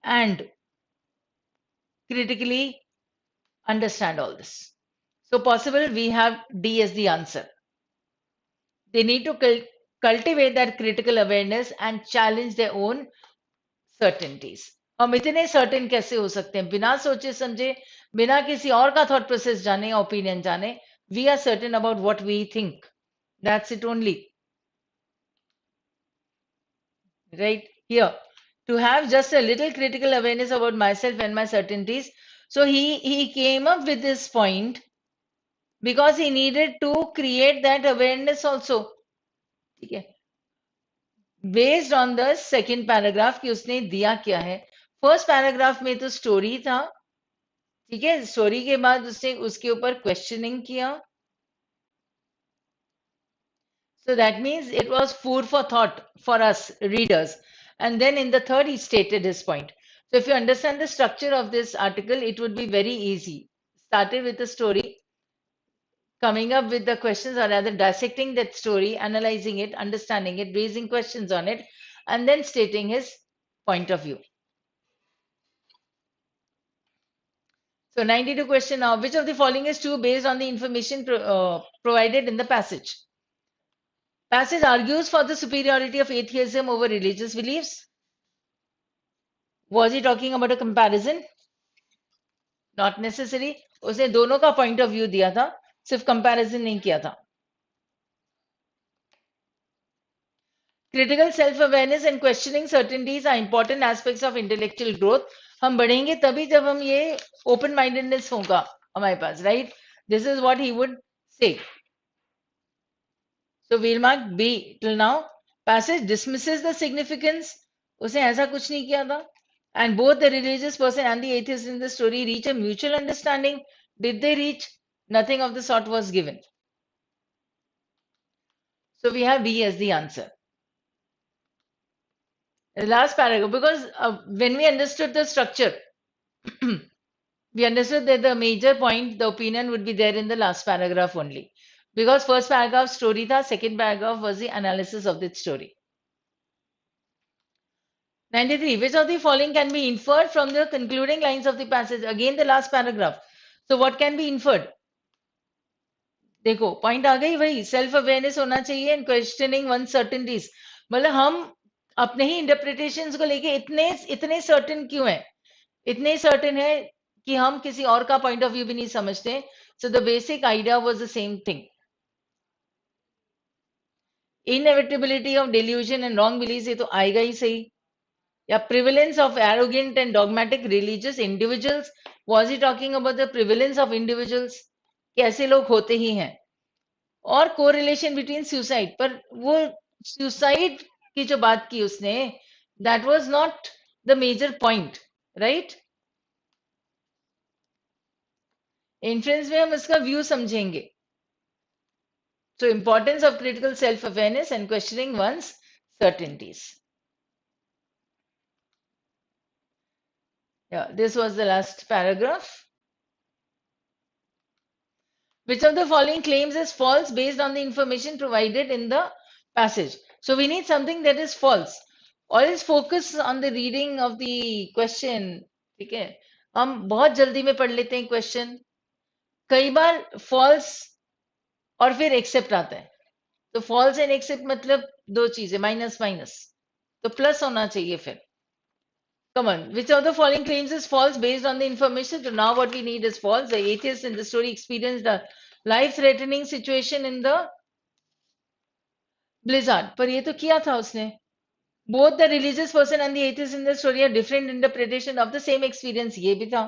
Speaker 1: and critically understand all this. So possible we have D as the answer. They need to cultivate that critical awareness and challenge their own certainties. हम इतने certain कैसे हो सकते हैं बिना सोचे समझे, बिना किसी और का थॉट प्रोसेस जाने या ओपिनियन जाने? We are certain about what we think, that's it only, right here. To have just a little critical awareness about myself and my certainties. So he came up with this point because he needed to create that awareness also. ठीक है, based on the second paragraph कि उसने दिया क्या है. First paragraph में तो story था, ठीक है, स्टोरी के बाद उसने उसके ऊपर क्वेश्चनिंग किया. So that means it was food for thought for us readers. And then in the third, he stated his point. So if you understand the structure of this article, it would be very easy. Started with the story, coming up with the questions, or rather dissecting that story, analyzing it, understanding it, raising questions on it, and then stating his point of view. So 92 question now, which of the following is true based on the information provided in the passage? Passage argues for the superiority of atheism over religious beliefs. Was he talking about a comparison? Not necessary. उसने दोनों का point of view दिया था, सिर्फ comparison नहीं किया था. Critical self-awareness and questioning certainties are important aspects of intellectual growth. हम बढ़ेंगे तभी जब हम ये open-mindedness होगा हमारे पास, right? This is what he would say. So we'll mark B till now. Passage dismisses the significance. उसने ऐसा कुछ नहीं किया था. And both the religious person and the atheist in the story reach a mutual understanding. Did they reach? Nothing of the sort was given. So we have B as the answer. The last paragraph, because when we understood the structure, we understood that the major point, the opinion would be there in the last paragraph only. Because first paragraph story tha, second paragraph was the analysis of the story. 93. Which of the following can be inferred from the concluding lines of the passage? Again, the last paragraph. So what can be inferred? देखो point आ गई, वही self awareness होना चाहिए and questioning one सर्टेनिटीज. मतलब हम अपने ही interpretations को लेके इतने इतने सर्टेन क्यों हैं? इतने सर्टेन है कि हम किसी और का पॉइंट ऑफ व्यू भी नहीं समझते. So the basic idea was the same thing. Inevitability of delusion and wrong beliefs, ये तो आएगा ही सही. या prevalence of arrogant and dogmatic religious individuals, was he talking about the prevalence of individuals, कैसे लोग होते ही हैं. और कोरिलेशन बिटवीन सुसाइड, पर वो सुसाइड की जो बात की उसने, that was not the major point, right? Influence में हम इसका व्यू समझेंगे. So importance of critical self-awareness and questioning one's certainties. Yeah, this was the last paragraph. Which of the following claims is false based on the information provided in the passage? So we need something that is false. Always focus on the reading of the question. ठीक है, हम बहुत जल्दी में पढ़ लेते हैं question. कई बार फॉल्स और फिर एक्सेप्ट आता है. तो फॉल्स एंड एक्सेप्ट मतलब दो चीजें, माइनस माइनस, तो प्लस होना चाहिए फिर. Come on. Which of the following claims is false based on the information? So now what we need is false. The atheist in the story experienced a life-threatening situation in the blizzard. पर ये तो किया था उसने. Both the religious person and the atheist in the story have different interpretation of the same experience. ये भी था.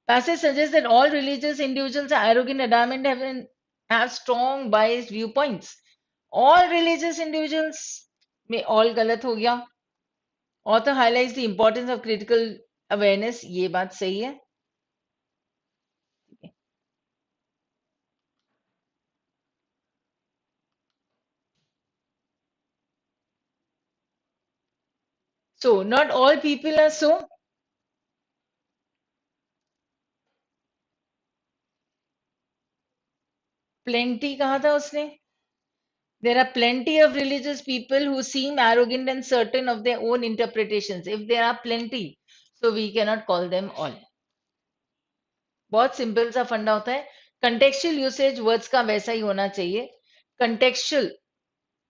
Speaker 1: Passage suggests that all religious individuals are arrogant, adamant, have strong biased viewpoints. All religious individuals में all गलत हो गया. Author highlights the importance of critical awareness. ये बात सही है. So not all people are so. Plenty कहा था उसने? There are plenty of religious people who seem arrogant and certain of their own interpretations. If there are plenty, so we cannot call them all. बहुत simple सा फंडा होता है. Contextual usage words का वैसा ही होना चाहिए. कंटेक्चुअल,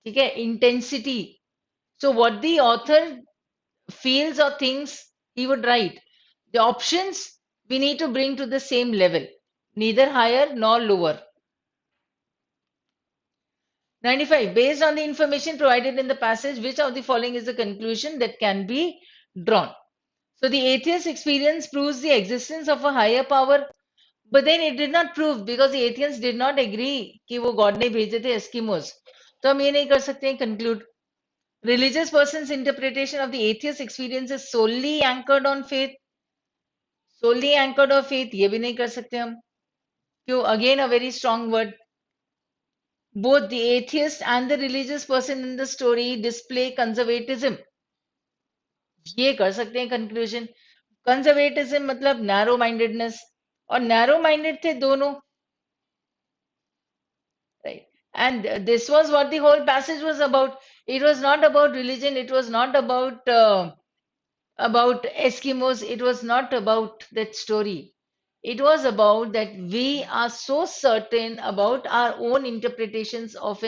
Speaker 1: ठीक है, intensity. So what the author feels or thinks he would write. The options we need to bring to the same level, neither higher nor lower. 95. Based on the information provided in the passage, which of the following is the conclusion that can be drawn? So the atheist experience proves the existence of a higher power, but then it did not prove because the atheists did not agree कि वो God ने भेजे थे Eskimos. तो हम ये नहीं कर सकते हैं conclude. Religious person's interpretation of the atheist experience is solely anchored on faith. Solely anchored on faith, ये भी नहीं कर सकते हम. क्यों? Again a very strong word. Both the atheist and the religious person in the story display conservatism. ये कर सकते हैं कंक्लूजन. कंजर्वेटिज्म मतलब नैरो माइंडेडनेस, और नैरो माइंडेड थे दोनों, right? And this was what the whole passage was about. It was not about religion. It was not about Eskimos. It was not about that story. It was about that we are so certain about our own interpretations of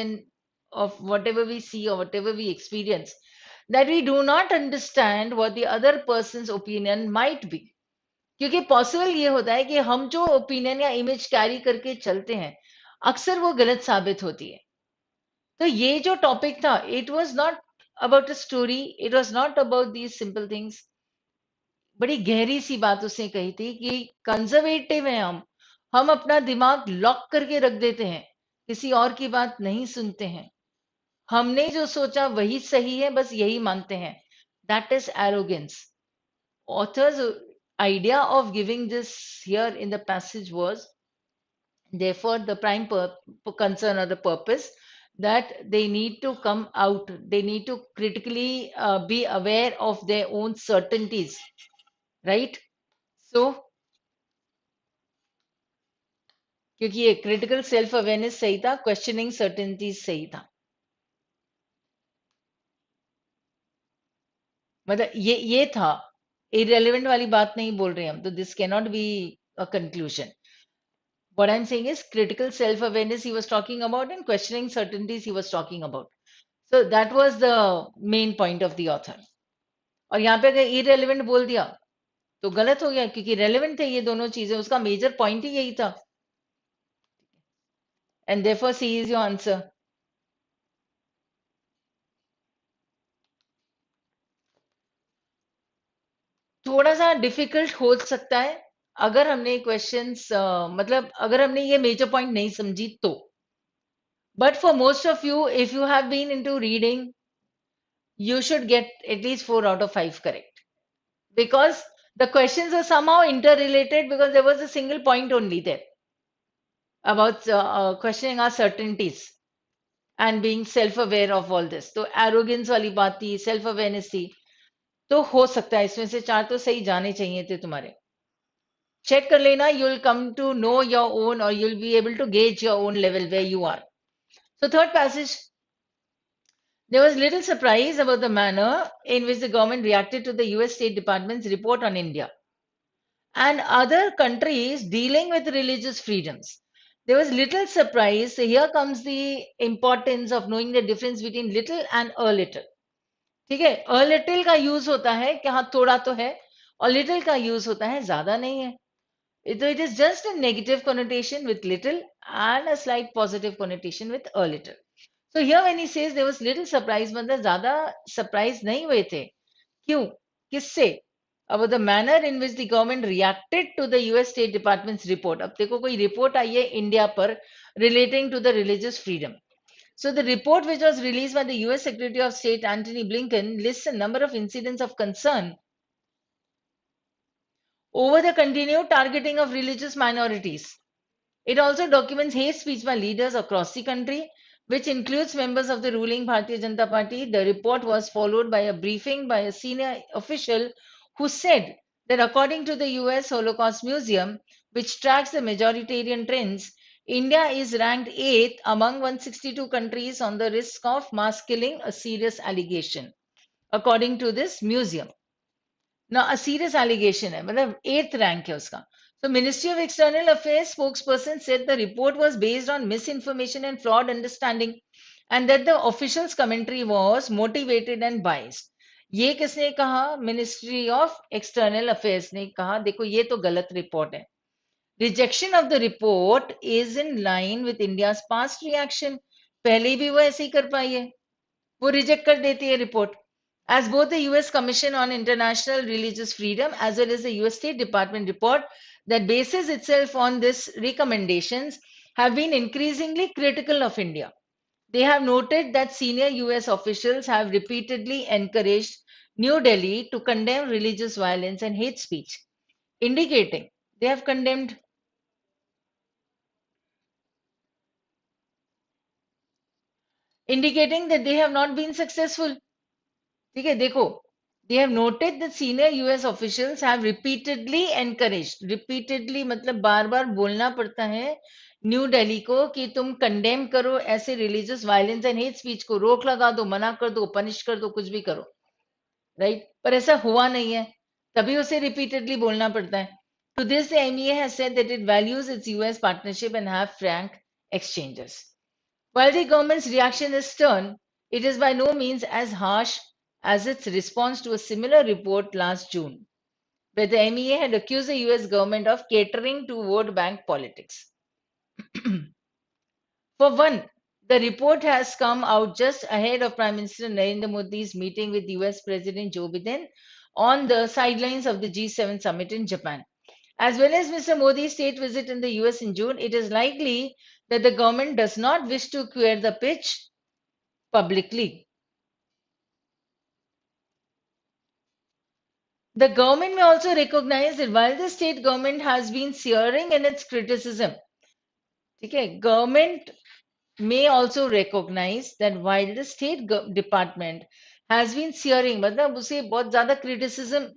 Speaker 1: whatever we see or whatever we experience that we do not understand what the other person's opinion might be. क्योंकि possible ये होता है कि हम जो opinion या image carry करके चलते हैं अक्सर वो गलत साबित होती है. तो ये जो टॉपिक था, it was not about a story, it was not about these simple things. बड़ी गहरी सी बात उसने कही थी कि कंजर्वेटिव है हम अपना दिमाग लॉक करके रख देते हैं, किसी और की बात नहीं सुनते हैं, हमने जो सोचा वही सही है, बस यही मानते हैं. That is arrogance. Author's idea of giving this here in the passage was therefore the prime concern or the purpose that they need to come out, they need to critically be aware of their own certainties, right? So क्योंकि ये critical self awareness सही था, questioning सर्टेनिटीज सही था. मतलब ये था, irrelevant वाली बात नहीं बोल रहे हम, तो this can not be a conclusion. What I'm saying is critical self-awareness he was talking about and questioning certainties he was talking about. So that was the main point of the author. और यहाँ पे अगर irrelevant बोल दिया तो गलत हो गया, क्योंकि relevant थे ये दोनों चीजें, उसका मेजर पॉइंट ही यही था. And therefore C is your answer. थोड़ा सा डिफिकल्ट हो सकता है अगर हमने क्वेश्चंस मतलब अगर हमने ये मेजर पॉइंट नहीं समझी तो. But for most of you, if you have been into reading, you should get at least 4 out of 5 correct. Because the questions are somehow interrelated because there was a single point only there about questioning our certainties and being self-aware of all this. तो arrogance वाली बात थी, self-awareness थी, तो हो सकता है इसमें से 4 तो सही जाने चाहिए थे तुम्हारे. चेक कर लेना, you'll come to know your own or you'll be able to gauge your own level where you are. So third passage, there was little surprise about the manner in which the government reacted to the US State Department's report on India and other countries dealing with religious freedoms. There was little surprise. So here comes the importance of knowing the difference between little and a little. ठीक है, a little का use होता है कि हाँ थोड़ा तो है, और little का यूज होता है ज्यादा नहीं है. So it is just a negative connotation with little and a slight positive connotation with a little. So here when he says there was little surprise, मतलब ज्यादा surprise नहीं हुए थे. क्यों? किससे? About the manner in which the government reacted to the US State Department's report. अब देखो कोई report आई है इंडिया पर relating to the religious freedom. So the report which was released by the US Secretary of State Antony Blinken lists a number of incidents of concern over the continued targeting of religious minorities. It also documents hate speech by leaders across the country, which includes members of the ruling Bharatiya Janata Party. The report was followed by a briefing by a senior official who said that according to the US Holocaust Museum, which tracks the majoritarian trends, India is ranked 8th among 162 countries on the risk of mass killing, a serious allegation, according to this museum. Now, a serious allegation है, मतलब 8th rank है उसका. So, Ministry of External Affairs spokesperson said the report was based on misinformation and flawed understanding, and that the officials' commentary was motivated and biased. ये किसने कहा? Ministry of External Affairs ने कहा, देखो ये तो गलत रिपोर्ट है. Rejection of the report is in line with India's past reaction. पहले भी वो ऐसे ही कर पाई है, वो रिजेक्ट कर देती है report. As both the US Commission on International Religious Freedom as well as the US State Department report that bases itself on these recommendations have been increasingly critical of India. They have noted that senior US officials have repeatedly encouraged New Delhi to condemn religious violence and hate speech, indicating they have condemned indicating that they have not been successful. ठीक है, देखो, they have noted that senior US officials have repeatedly encouraged, repeatedly मतलब बार बार बोलना पड़ता है new Delhi को कि तुम कंडेम करो ऐसे religious violence and hate speech को, रोक लगा दो, मना कर दो, पनिश कर दो, कुछ भी करो, राइट? पर ऐसा हुआ नहीं है, तभी उसे रिपीटेडली बोलना पड़ता है. To this, the MEA has said that it values its US partnership and have frank exchanges. While the government's reaction is stern, it is by no means as harsh as its response to a similar report last June, where the MEA had accused the US government of catering to vote bank politics. For one, the report has come out just ahead of Prime Minister Narendra Modi's meeting with US President Joe Biden on the sidelines of the G7 summit in Japan. As well as Mr. Modi's state visit in the US in June, it is likely that the government does not wish to queer the pitch publicly. The government may also recognize that while the state government has been searing in its criticism, okay, government may also recognize that while the state department has been searing, मतलब उसे बहुत ज़्यादा criticism,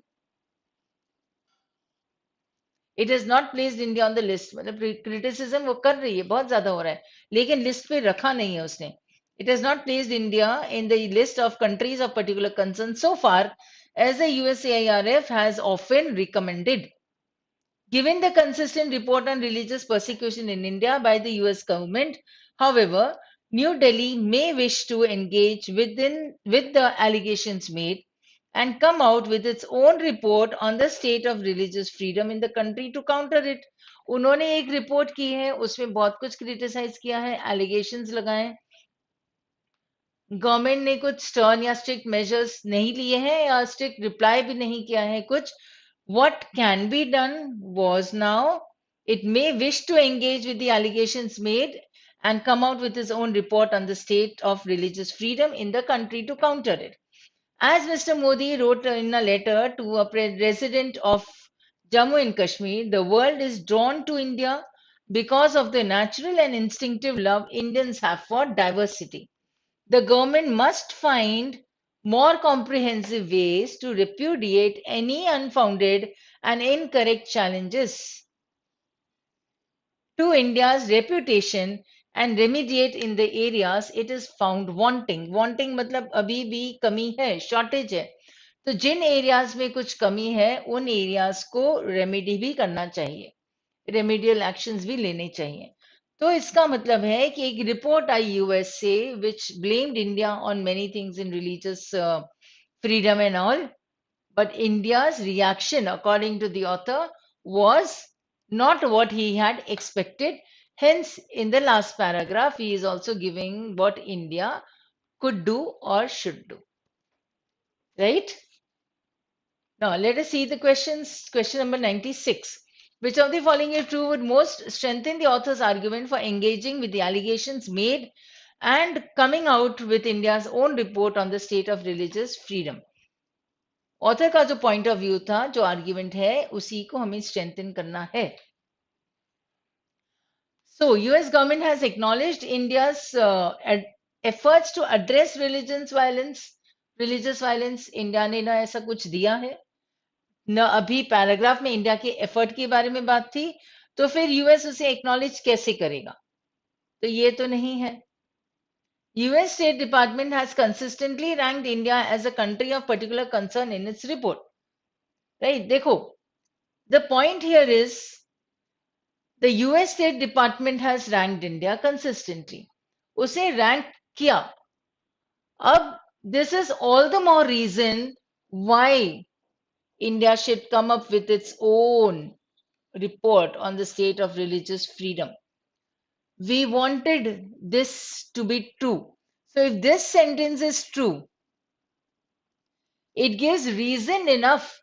Speaker 1: it has not placed India on the list. मतलब criticism वो कर रही है, बहुत ज़्यादा हो रहा है, लेकिन list पे रखा नहीं है उसने. It has not placed India in the list of countries of particular concern so far, as the USAIRF has often recommended. Given the consistent report on religious persecution in India by the US government, however, New Delhi may wish to engage with the allegations made and come out with its own report on the state of religious freedom in the country to counter it. उन्होंने एक report की है, उसमें बहुत कुछ criticise किया है, allegations लगाए. गवर्नमेंट ने कुछ स्टर्न या स्ट्रिक्ट मेजर्स नहीं लिए हैं या स्ट्रिक्ट रिप्लाई भी नहीं किया है कुछ. What can be done was now it may wish to engage with the allegations made and come out with its own report on the state of religious freedom in the country to counter it. As Mr. Modi wrote in a letter to a resident of Jammu and Kashmir, the world is drawn to India because of the natural and instinctive love Indians have for diversity. The government must find more comprehensive ways to repudiate any unfounded and incorrect challenges to India's reputation and remediate in the areas it is found wanting. Wanting मतलब अभी भी कमी है, shortage है. तो जिन areas में कुछ कमी है उन एरियाज को रेमेडी भी करना चाहिए, रेमेडियल एक्शंस भी लेने चाहिए. तो इसका मतलब है कि एक रिपोर्ट आई यूएस से which blamed India on many things in religious freedom and all, but India's reaction according to the author was not what he had expected. Hence, in the last paragraph, he is also giving what India could do or should do. Right? Now, let us see the questions. Question number 96. Which of the following, if true, would most strengthen the author's argument for engaging with the allegations made and coming out with India's own report on the state of religious freedom? Author का जो point of view था, जो argument है, उसी को हमें strengthen करना है. So, US government has acknowledged India's efforts to address religious violence. India ने ना ऐसा कुछ दिया है, न अभी पैराग्राफ में इंडिया के एफर्ट के बारे में बात थी, तो फिर यूएस उसे एक्नॉलेज कैसे करेगा? तो ये तो नहीं है. US State Department has consistently ranked India as a country of particular concern in its report. Right? देखो, the point here is the US State Department has ranked India consistently. उसे rank किया. अब this is all the more reason why India should come up with its own report on the state of religious freedom. We wanted this to be true. So if this sentence is true, it gives reason enough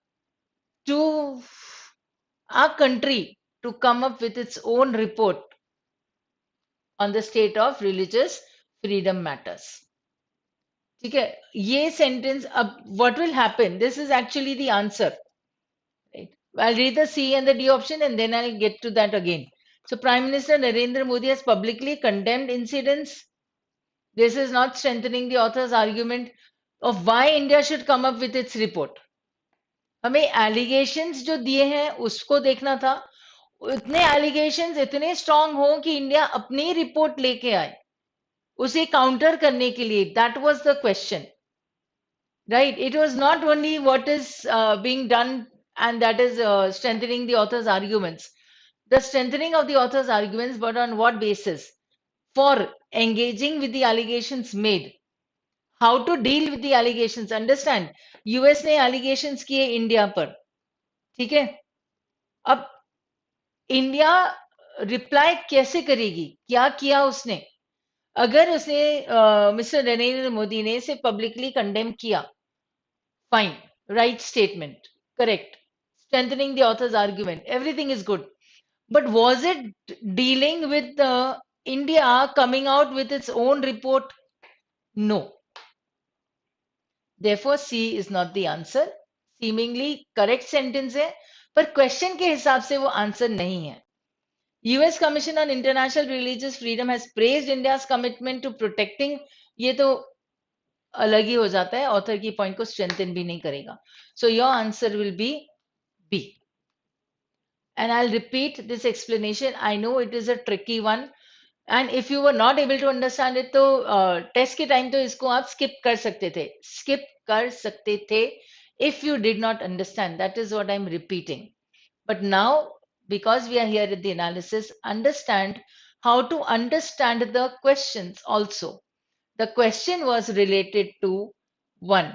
Speaker 1: to our country to come up with its own report on the state of religious freedom matters. ठीक है, ये sentence, अब what will happen? This is actually the answer. Right? I'll read the C and the D option and then I'll get to that again. So Prime Minister Narendra Modi has publicly condemned incidents. This is not strengthening the author's argument of why India should come up with its report. हमें allegations जो दिए हैं उसको देखना था. इतने allegations इतने strong हो कि इंडिया अपनी रिपोर्ट लेके आए उसे काउंटर करने के लिए. That was the question, right? It was not only what is being done and that is strengthening the author's arguments. The strengthening of the author's arguments, but on what basis? For engaging with the allegations made. How to deal with the allegations? Understand? US ने allegations किए India पर, ठीक है? अब India reply कैसे करेगी? क्या किया उसने? अगर उसने मिस्टर नरेंद्र मोदी ने इसे पब्लिकली कंडेम किया, fine, right statement, correct, strengthening the author's argument, everything is good. But was it dealing with India coming out with its own report? No. Therefore, C is not the answer. Seemingly correct sentence है, पर question के हिसाब से वो answer नहीं है. US Commission on International Religious Freedom has praised India's commitment to protecting. ये तो अलग ही हो जाता है, ऑथर की पॉइंट को स्ट्रेंथन भी नहीं करेगा. So your answer will be B. And I'll repeat this explanation. I know it is a tricky one. And if you were not able to understand it, तो टेस्ट के time तो इसको आप skip कर सकते थे. Skip कर सकते थे if you did not understand. That is what I'm repeating. But now, because we are here at the analysis, understand how to understand the questions also. The question was related to one,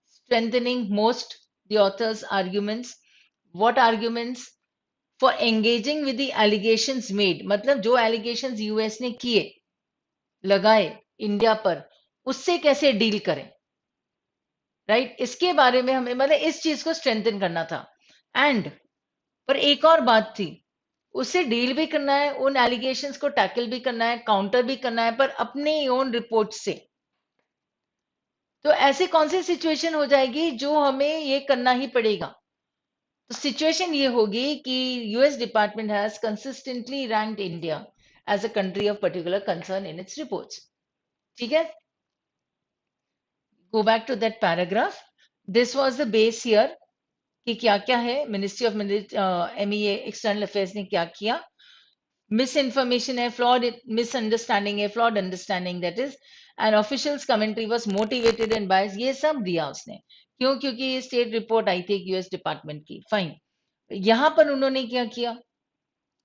Speaker 1: strengthening most the author's arguments. What arguments? For engaging with the allegations made. मतलब जो allegations US ने किए, लगाए India पर, उससे कैसे deal करें, right? इसके बारे में हमें मतलब इस चीज को स्ट्रेंथन करना था. एंड पर एक और बात थी, उससे डील भी करना है, उन एलिगेशंस को टैकल भी करना है, काउंटर भी करना है, पर अपने ओन रिपोर्ट से. तो ऐसी कौन सी सिचुएशन हो जाएगी जो हमें ये करना ही पड़ेगा? तो सिचुएशन ये होगी कि US department has consistently ranked India as a country of particular concern in its reports. ठीक है, go back to that paragraph. This was the base here कि क्या क्या है. Ministry of MEA external affairs ने क्या किया. मिस इन्फॉर्मेशन है, फ्लॉड मिसअंडरस्टैंडिंग है, flawed understanding that is, and officials commentary was motivated and bias. ये सब दिया उसने. क्यों? क्योंकि ये स्टेट रिपोर्ट आई थी यूएस डिपार्टमेंट की. फाइन. यहां पर उन्होंने क्या किया?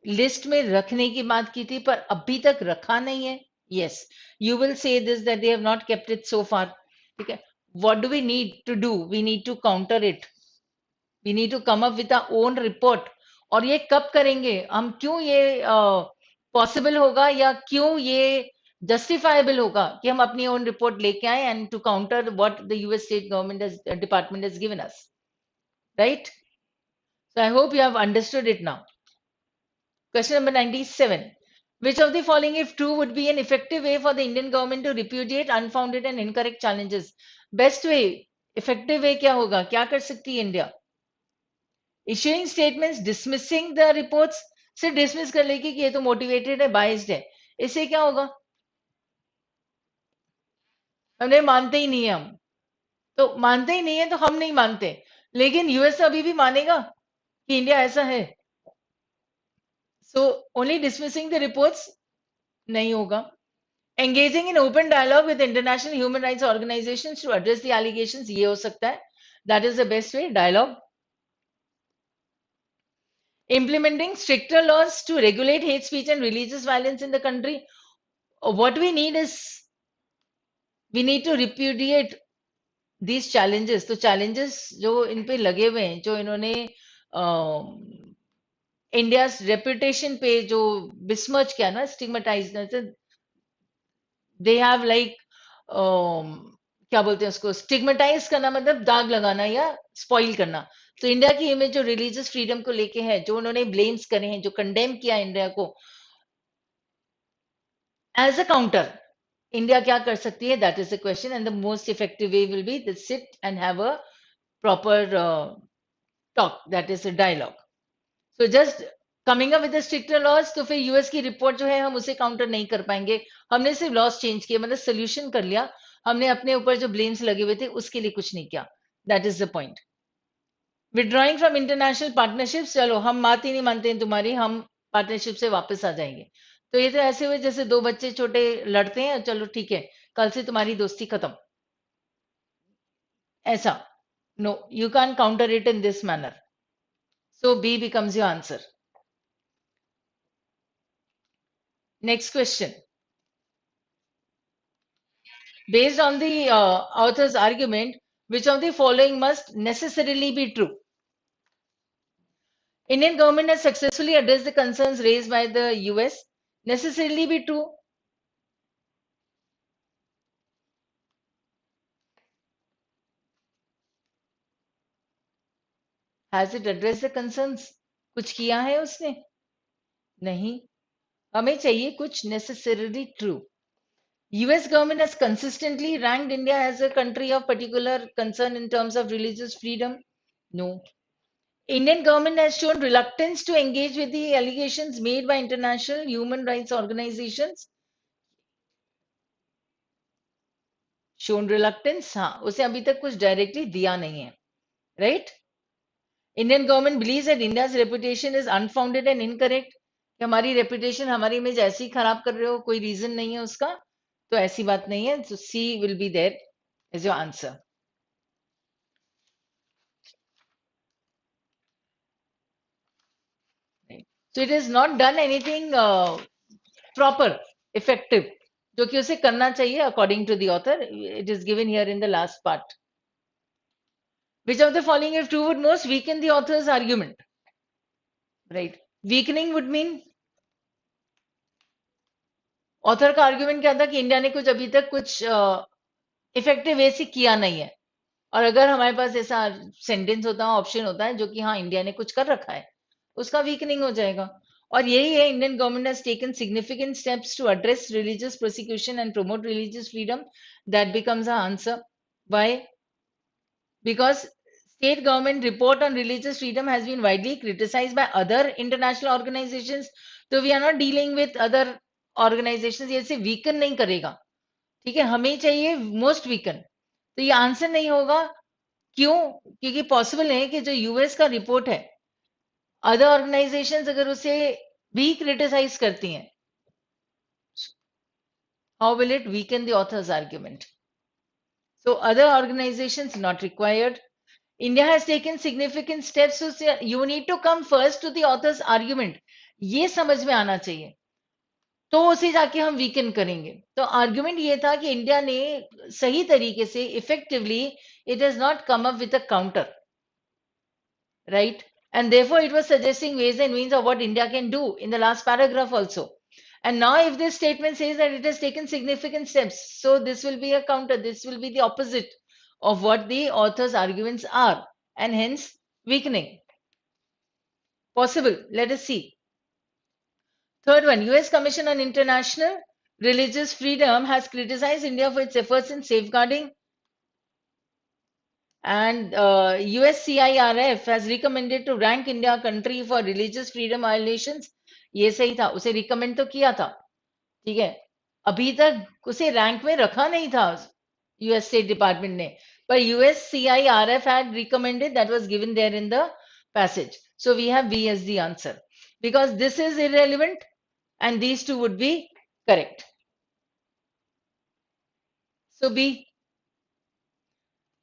Speaker 1: लिस्ट में रखने की बात की थी, पर अभी तक रखा नहीं है. Yes, you will say this that they have not kept it so far. ठीक है, what do we need to do? We need to counter it. We need to come up with our own report. और ये कब करेंगे हम? क्यों ये possible होगा या क्यों ये जस्टिफाइबल होगा कि हम अपनी ओन रिपोर्ट लेके आए and to counter what the US state government department has given us, right? So I hope you have understood it now. Question number 97. Which of the following, if true, would be an effective way for the Indian government to repudiate unfounded and incorrect challenges? Best way, effective way क्या होगा? क्या कर सकती है India? Issuing statements, dismissing the reports. सिर्फ dismiss कर लेगी कि ये तो motivated है, biased है. इससे क्या होगा? हमने मानते ही नहीं है. हम तो मानते ही नहीं है, तो हम नहीं मानते. लेकिन यूएस अभी भी मानेगा कि इंडिया ऐसा है. So only dismissing the reports नहीं होगा. Engaging in open dialogue with international human rights organizations to address the allegations, ये हो सकता है. That is the best way, dialogue. Implementing stricter laws to regulate hate speech and religious violence in the country. What we need is, we need to repudiate these challenges. तो challenges जो इन पे लगे हुए हैं, जो इन्होंने इंडिया रेपुटेशन पे जो बिस्मर्च किया ना, स्टिग्मेटाइज, दे हैव लाइक क्या बोलते हैं उसको, स्टिग्मेटाइज करना मतलब दाग लगाना या स्पॉइल करना. तो इंडिया की इमेज जो रिलीजियस फ्रीडम को लेके है, जो उन्होंने ब्लेम्स करे हैं, जो कंडेम किया इंडिया को, एज अ काउंटर इंडिया क्या कर सकती है, that is the question. And the most effective way will be the sit and have a proper talk, that is a dialogue. So just coming up with the stricter laws, तो फिर US की report जो है हम उसे counter नहीं कर पाएंगे. हमने सिर्फ लॉज चेंज किए, मतलब सोल्यूशन कर लिया. हमने अपने ऊपर जो ब्लेम्स लगे हुए थे उसके लिए कुछ नहीं किया. That is the point. Withdrawing from international partnerships, चलो हम बात ही नहीं मानते हैं तुम्हारी, हम पार्टनरशिप से वापस आ जाएंगे. तो ये तो ऐसे हुए जैसे दो बच्चे छोटे लड़ते हैं, चलो ठीक है कल से तुम्हारी दोस्ती खत्म, ऐसा. No, you can counter it in this manner. So B becomes your answer. Next question. Based on the author's argument, which of the following must necessarily be true? Indian government has successfully addressed the concerns raised by the US. Necessarily be true. Has it addressed the concerns? कुछ किया है उसने? नहीं. हमें चाहिए कुछ necessarily true. US government has consistently ranked India as a country of particular concern in terms of religious freedom. No. Indian government has shown reluctance to engage with the allegations made by international human rights organizations. Shown reluctance, हाँ, उसे अभी तक कुछ directly दिया नहीं है, right. Indian government believes that India's reputation is unfounded and incorrect, कि हमारी रेपुटेशन, हमारी इमेज ऐसे ही खराब कर रहे हो, कोई रीजन नहीं है उसका, तो ऐसी बात नहीं है. So see will be there is your answer. So it is not done anything proper effective, जो कि उसे करना चाहिए according to the author. It is given here in the last part. Which of the following, if true, would most weaken the author's argument? Right. Weakening would mean, author का argument क्या था कि India ने कुछ अभी तक कुछ effective way से किया नहीं है. और अगर हमारे पास ऐसा सेंटेंस होता है, ऑप्शन होता है जो कि हाँ इंडिया ने कुछ कर रखा है, उसका वीकनिंग हो जाएगा. और यही है, Indian government has taken significant steps to address religious prosecution and promote religious freedom. That becomes a answer. Why? Because state government report on religious freedom has been widely criticized by other international organizations. So we are not dealing with other organizations. ये से weaken नहीं करेगा, ठीक है, हमें चाहिए most weaken. तो ये आंसर नहीं होगा. क्यों? क्योंकि पॉसिबल है कि जो यूएस का रिपोर्ट है, अदर ऑर्गेनाइजेशंस अगर उसे भी क्रिटिसाइज करती हैं, how will it weaken the author's argument? So other organizations not required. India has taken significant steps. So you need to come first to the author's argument. ये समझ में आना चाहिए, तो उसे जाके हम वीकन करेंगे. तो आर्ग्यूमेंट ये था कि इंडिया ने सही तरीके से effectively, it has not come up with a counter, right? And therefore it was suggesting ways and means of what India can do in the last paragraph also. And now if this statement says that it has taken significant steps, so this will be a counter, this will be the opposite of what the author's arguments are, and hence weakening. Possible. Let us see. Third one, US Commission on International Religious Freedom has criticized India for its efforts in safeguarding, and USCIRF has recommended to rank India a country for religious freedom violations. ये सही था, उसे recommend तो किया था, ठीक है, अभी तक उसे रैंक में रखा नहीं था यूएस स्टेट डिपार्टमेंट ने, पर USCIRF had recommended, that was given there in the passage. So we have B as the answer. because this is irrelevant and these two would be correct. So B.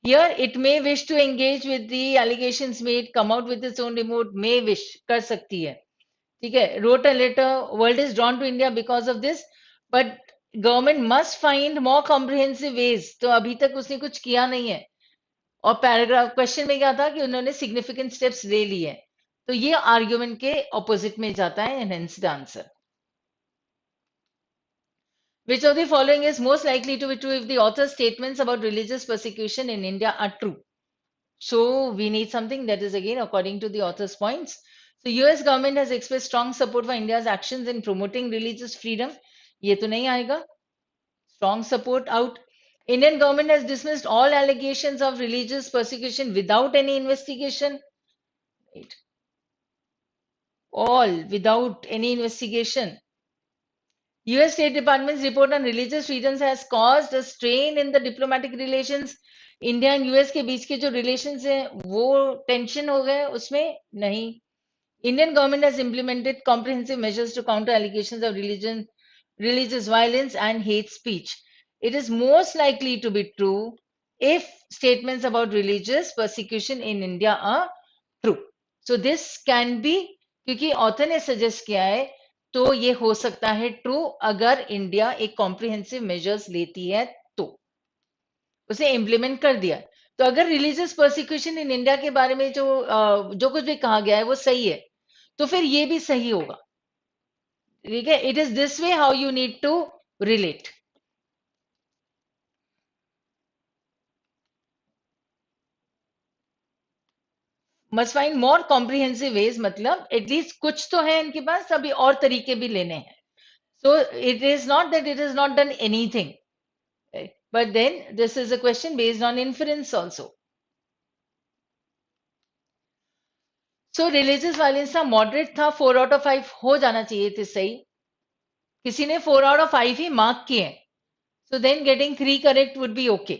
Speaker 1: Here it may wish to engage with the allegations made, come out with its own report, may wish, कर सकती है. ठीक है, wrote a letter, world is drawn to India because of this, but government must find more comprehensive ways. तो अभी तक उसने कुछ किया नहीं है. और पैराग्राफ क्वेश्चन में क्या था कि उन्होंने सिग्निफिकेंट स्टेप्स ले लिए. तो ये आर्ग्यूमेंट के ऑपोजिट में जाता है, and hence the answer. Which of the following is most likely to be true if the author's statements about religious persecution in India are true? So we need something that is again according to the author's points. So US government has expressed strong support for India's actions in promoting religious freedom. ये तो नहीं आएगा. Strong support out. Indian government has dismissed all allegations of religious persecution without any investigation. Right. All without any investigation. US State Department's report on religious freedoms has caused a strain in the diplomatic relations. India and US के बीच के जो relations हैं वो tension हो गए उसमें नहीं. Indian government has implemented comprehensive measures to counter allegations of religious violence and hate speech. It is most likely to be true if statements about religious persecution in India are true. So this can be, क्योंकि author ने suggest किया है तो ये हो सकता है true अगर इंडिया एक कॉम्प्रिहेंसिव मेजर्स लेती है तो उसे इम्प्लीमेंट कर दिया. तो अगर रिलीजियस प्रोसिक्यूशन इन इंडिया के बारे में जो कुछ भी कहा गया है वो सही है तो फिर ये भी सही होगा. ठीक है, it is this way how you need to relate. Must find more comprehensive ways, मतलब एटलीस्ट कुछ तो है इनके पास, अभी और तरीके भी लेने हैं. सो it is not that it is not done anything, but then this is a question based on inference also. So religious violence था moderate था, 4 out of 5 हो जाना चाहिए थे सही. किसी ने 4 out of 5 ही मार्क किए हैं, so then getting 3 correct would be okay.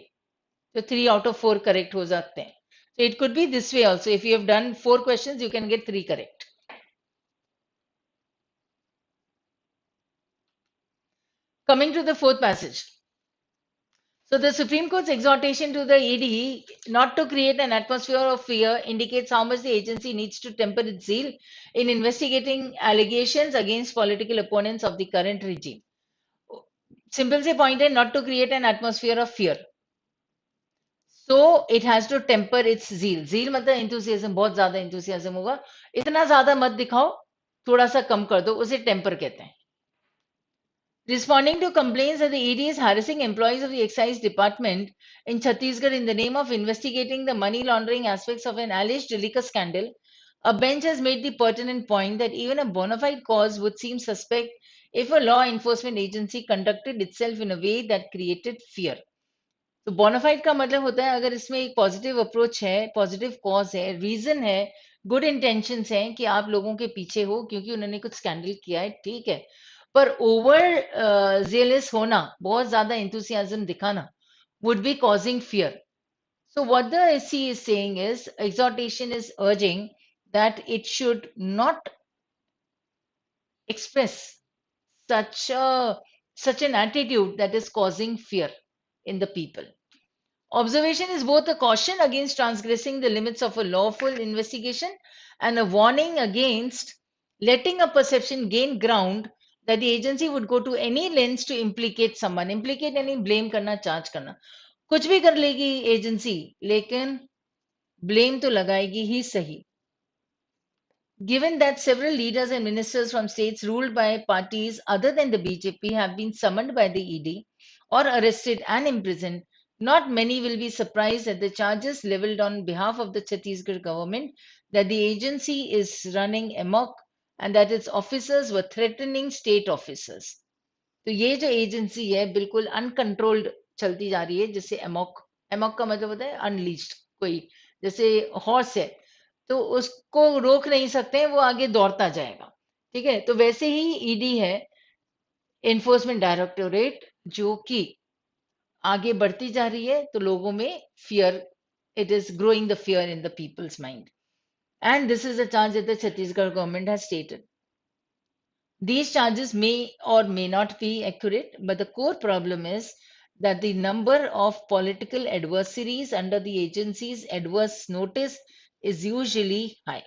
Speaker 1: So 3 out of 4 correct हो जाते हैं. So it could be this way also. If you have done 4 questions, you can get 3 correct. Coming to the fourth passage. So the Supreme Court's exhortation to the ED not to create an atmosphere of fear indicates how much the agency needs to temper its zeal in investigating allegations against political opponents of the current regime. Simple से point है, not to create an atmosphere of fear. So it has to temper its zeal. Zeal मतलब enthusiasm, बहुत ज्यादा enthusiasm होगा. इतना ज्यादा मत दिखाओ, थोड़ा सा कम कर दो, उसे temper कहते हैं. Responding to complaints that the ED is harassing employees of the Excise Department in Chhattisgarh in the name of investigating the money laundering aspects of an alleged liquor scandal, a bench has made the pertinent point that even a bona fide cause would seem suspect if a law enforcement agency conducted itself in a way that created fear. तो bonafide का मतलब होता है अगर इसमें एक positive approach है, positive cause है, रीजन है, गुड इंटेंशंस हैं कि आप लोगों के पीछे हो क्योंकि उन्होंने कुछ स्कैंडल किया है, ठीक है. पर ओवर जेलस होना, बहुत ज्यादा एंथुसियाज्म दिखाना would be causing fear. So what the SC is saying is, exhortation is urging that it should not express such an attitude that is causing fear in the people. Observation is both a caution against transgressing the limits of a lawful investigation and a warning against letting a perception gain ground that the agency would go to any lengths to implicate someone. Implicate यानी blame करना, charge करना. कुछ भी कर लेगी agency, लेकिन blame तो लगाएगी ही सही. Given that several leaders and ministers from states ruled by parties other than the BJP have been summoned by the ED or arrested and imprisoned, not many will be surprised at the charges leveled on behalf of the Chhattisgarh government that the agency is running amok and that its officers were threatening state officers. तो ये जो agency है बिल्कुल uncontrolled चलती जा रही है, जैसे एमॉक, एमॉक का मतलब होता है अनलीस्ड, कोई जैसे हॉर्स है तो उसको रोक नहीं सकते, वो आगे दौड़ता जाएगा. ठीक है, तो वैसे ही ईडी है, एनफोर्समेंट डायरेक्टोरेट, जो कि आगे बढ़ती जा रही है, तो लोगों में fear, it is growing the fear in the people's mind, and this is the charge that the Chhattisgarh government has stated. These charges may or may not be accurate, but the core problem is that the number of political adversaries under the agency's adverse notice is usually high.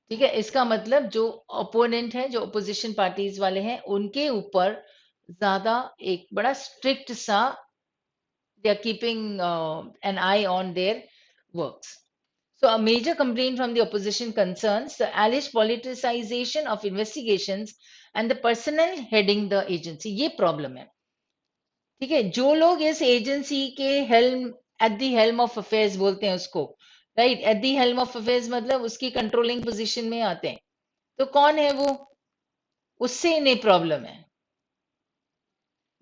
Speaker 1: ठीक है, इसका मतलब जो opponent है, जो opposition parties वाले हैं, उनके ऊपर ज्यादा एक बड़ा स्ट्रिक्ट सा they are keeping an eye on their works. So, a major complaint from the opposition concerns the alleged politicization of investigations and the personnel heading the agency. ये problem है. ठीक है, जो लोग इस एजेंसी के helm at the helm of affairs बोलते हैं उसको, right, at the helm of affairs मतलब उसकी कंट्रोलिंग पोजीशन में आते हैं, तो कौन है वो, उससे इन्हें प्रॉब्लम है.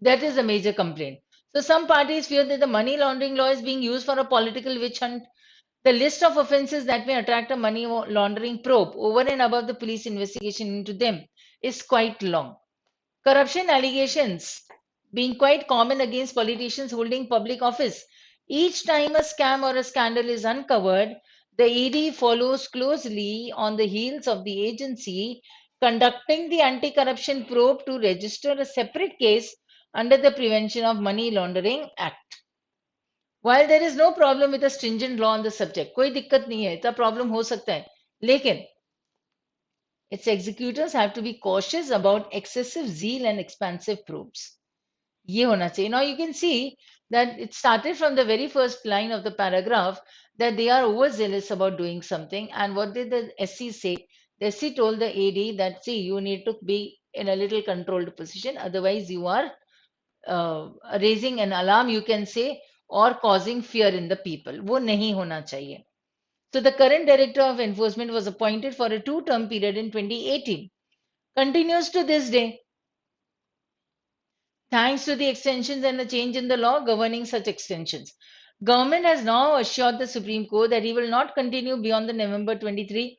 Speaker 1: That is a major complaint. So some parties fear that the money laundering law is being used for a political witch hunt. The list of offences that may attract a money laundering probe over and above the police investigation into them is quite long. Corruption allegations being quite common against politicians holding public office. Each time a scam or a scandal is uncovered, the ED follows closely on the heels of the agency conducting the anti corruption probe to register a separate case under the Prevention of Money Laundering Act. While there is no problem with a stringent law on the subject, कोई दिक्कत नहीं है, इतना problem हो सकता है, लेकिन its executors have to be cautious about excessive zeal and expansive probes. ये होना चाहिए. Now you can see that it started from the very first line of the paragraph that they are overzealous about doing something. And what did the SC say? The SC told the AD that, see, you need to be in a little controlled position, otherwise you are raising an alarm, you can say, or causing fear in the people. वो नहीं होना चाहिए. So the current director of enforcement was appointed for a two-term period in 2018. Continues to this day. Thanks to the extensions and the change in the law governing such extensions. Government has now assured the Supreme Court that he will not continue beyond the November 23.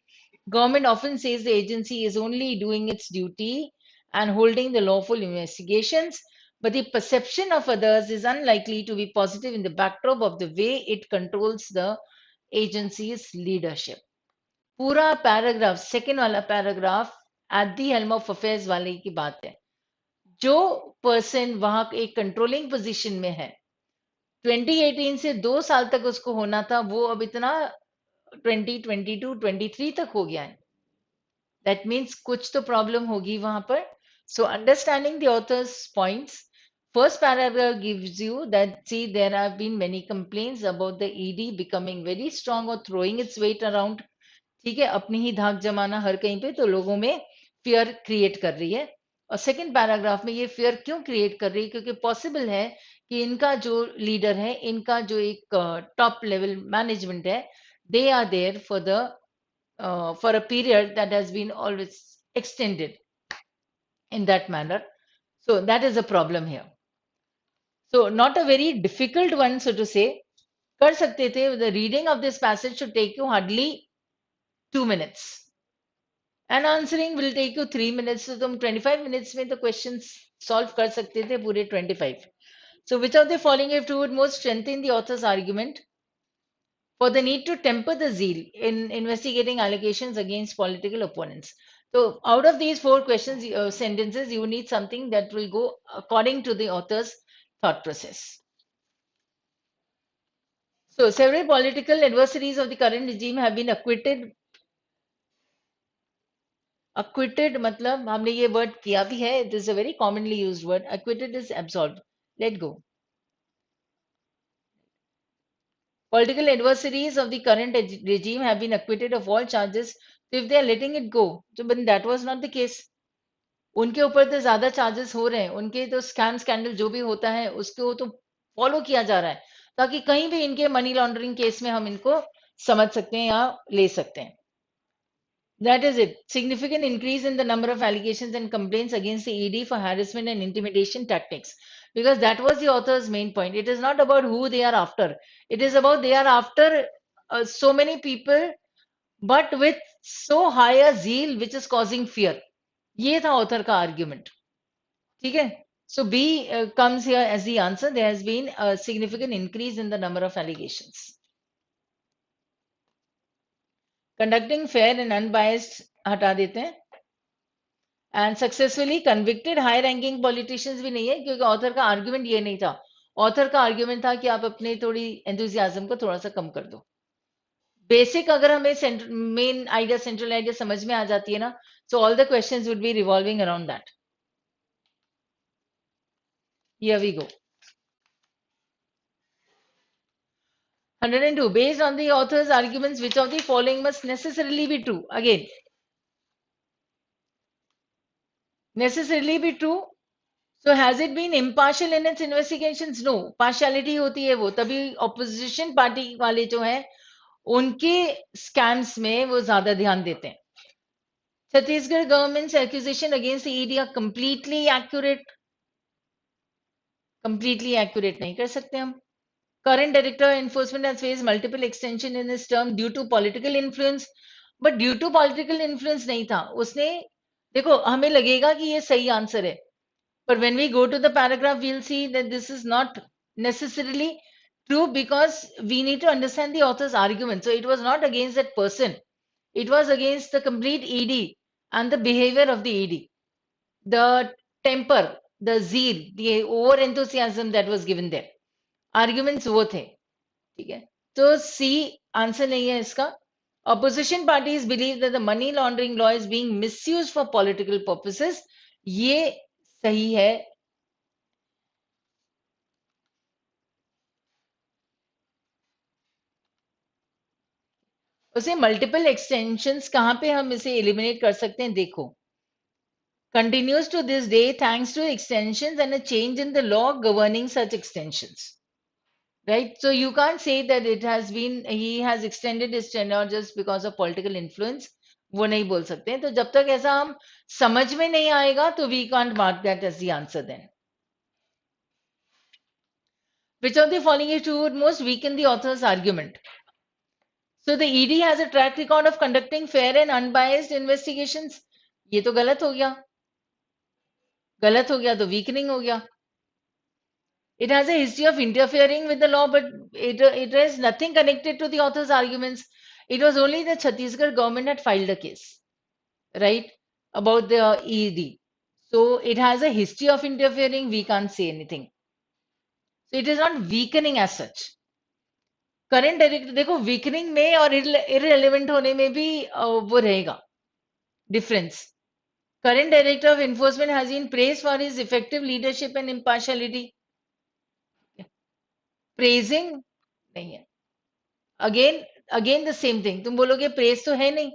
Speaker 1: Government often says the agency is only doing its duty and holding the lawful investigations, but the perception of others is unlikely to be positive in the backdrop of the way it controls the agency's leadership. पूरा paragraph, second वाला paragraph at the helm of affairs वाले की बात है. जो person वहां एक controlling position में है, 2018 से 2 साल तक उसको होना था, वो अब इतना 2022 23 तक हो गया है. दैट मीन्स कुछ तो प्रॉब्लम होगी वहां पर. So understanding the author's points, first paragraph gives you that, see, there have been many complaints about the ED becoming very strong or throwing its weight around. ठीक है, अपनी ही धाक जमाना हर कहीं पे, तो लोगों में फियर क्रिएट कर रही है. और सेकंड पैराग्राफ में ये फियर क्यों क्रिएट कर रही है, क्योंकि पॉसिबल है कि इनका जो लीडर है, इनका जो एक टॉप लेवल मैनेजमेंट है, they are there for a period that has been always extended in that manner. So that is a problem here. So not a very difficult one, so to say. कर सकते थे. The reading of this passage should take you hardly 2 minutes. And answering will take you 3 minutes. So तुम 25 minutes में the questions solve कर सकते थे पूरे 25. So which of the following if true would most strengthen the author's argument for the need to temper the zeal in investigating allegations against political opponents? So out of these 4 questions, sentences, you need something that will go according to the author's thought process. So several political adversaries of the current regime have been acquitted. Acquitted मतलब हमने ये word किया भी है. It is a very commonly used word. Acquitted is absolved. Let go. Political adversaries of the current regime have been acquitted of all charges. So if they are letting it go, so but that was not the case. उनके ऊपर तो ज्यादा charges हो रहे हैं, उनके तो scam scandal जो भी होता है उसको तो फॉलो किया जा रहा है, ताकि कहीं भी इनके मनी लॉन्ड्रिंग केस में हम इनको समझ सकते हैं या ले सकते हैं. That is it. Significant increase in the number of allegations and complaints against the ED for harassment and intimidation tactics. Because that was the author's main point. It is not about who they are after. It is about they are after so many people, but with so high a zeal, which is causing fear. ये था author का argument. ठीक है? So B comes here as the answer. There has been a significant increase in the number of allegations. Conducting fair and unbiased हटा देते हैं. And successfully convicted high ranking politicians भी नहीं है, क्योंकि ऑथर का आर्ग्यूमेंट ये नहीं था. ऑथर का आर्ग्यूमेंट था कि आप अपने थोड़ी एंथुजियाज्म को थोड़ा सा कम कर दो. बेसिक अगर हमें मेन आइडिया, सेंट्रल आइडिया समझ में आ जाती है ना, so all the questions would be revolving around that. Here we go. 102. Based on the author's arguments, which of the following must necessarily be true? Again, necessarily be true. So has it been impartial in its investigations? No. Partiality होती है वो तभी opposition party वाले जो हैं उनके scams में वो ज्यादा ध्यान देते हैं. Chhattisgarh governments accusation against the ED are completely accurate. Completely accurate नहीं कर सकते हम. Current director of enforcement has faced multiple extension in his term due to political influence. But due to political influence नहीं था उसने. देखो हमें लगेगा कि ये सही आंसर है, but when we go to the paragraph we'll see that this is not necessarily true, because we need to understand the author's argument. So it was not against that person, it was against the complete ED and the behavior of the ED, the temper, the zeal, the over enthusiasm that was given there. Arguments वो थे. ठीक है, तो C answer नहीं है इसका. Opposition parties believe that the money laundering law is being misused for political purposes. ये सही है. उसे मल्टीपल एक्सटेंशंस कहां पे हम इसे एलिमिनेट कर सकते हैं, देखो. Continues to this day thanks to extensions and a change in the law governing such extensions. Right? So you can't say that it has been, he has extended his tenure just because of political influence. वो नहीं बोल सकते हैं. तो जब तक ऐसा हम समझ में नहीं आएगा तो we can't mark that as the answer then. Which of the following is true would most weaken the author's argument? So the ED has a track record of conducting fair and unbiased investigations. ये तो गलत हो गया. गलत हो गया तो weakening हो गया. It has a history of interfering with the law, but it has nothing connected to the author's arguments. It was only the Chhattisgarh government had filed a case, right, about the ED. So it has a history of interfering. We can't say anything. So it is not weakening as such. Current director देखो weakening में और irrelevant होने में भी वो रहेगा difference. Current director of enforcement has been praised for his effective leadership and impartiality. Praising नहीं है. Again again the same thing. तुम बोलोगे प्रेज तो है नहीं.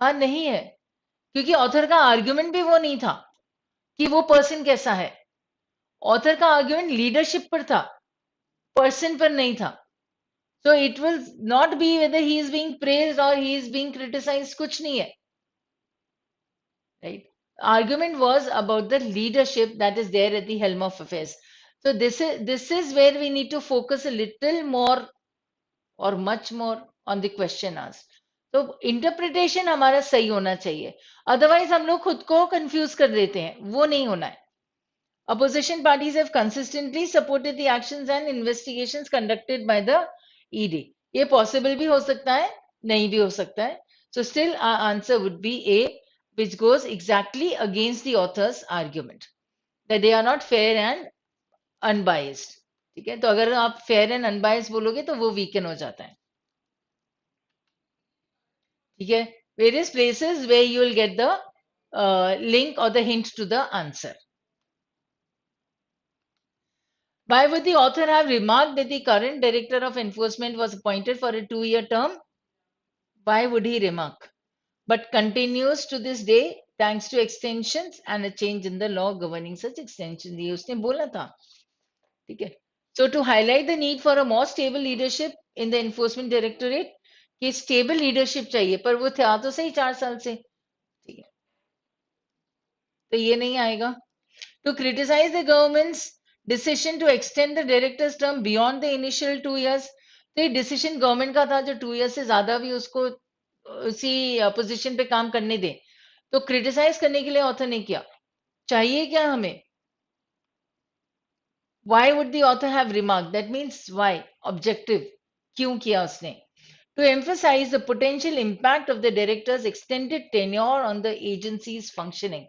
Speaker 1: हाँ नहीं है, क्योंकि ऑथर का आर्ग्यूमेंट भी वो नहीं था कि वो पर्सन कैसा है. ऑथर का आर्ग्यूमेंट लीडरशिप पर था, पर्सन पर नहीं था. So it will not be whether he is being praised or he is being criticized. कुछ नहीं है. Right? Argument was about the leadership that is there at the helm of affairs. So this is where we need to focus a little more or much more on the question asked. तो interpretation हमारा सही होना चाहिए, otherwise हम लोग खुद को confuse कर देते हैं. वो नहीं होना है. Opposition parties have consistently supported the actions and investigations conducted by the ED. ये possible भी हो सकता है, नहीं भी हो सकता है. So still our answer would be A, which goes exactly against the author's argument that they are not fair and unbiased. ठीक है, तो अगर आप fair and unbiased बोलोगे तो वो weaken हो जाता है. ठीक है, various places where you will get the link or the hint to the answer. Why would the author have remarked that the current director of enforcement was appointed for a 2-year term? Why would he remark? But continues to this day thanks to extensions and a change in the law governing such extensions. ये उसने बोला था. ठीक है. So to highlight the need for a more stable leadership in the enforcement directorate, कि stable leadership चाहिए, पर वो था तो सही 4 साल से. ठीक है, तो ये नहीं आएगा. To criticize the government's decision to extend the director's term beyond the initial 2 years. तो ये डिसीजन गवर्नमेंट का था जो 2 years से ज्यादा भी उसको उसी पोजीशन पे काम करने दे. तो क्रिटिसाइज करने के लिए ऑथर ने किया. चाहिए क्या हमें? Why would the author have remarked? That means why? Objective. क्यों किया उसने? To emphasize the potential impact of the director's extended tenure on the agency's functioning.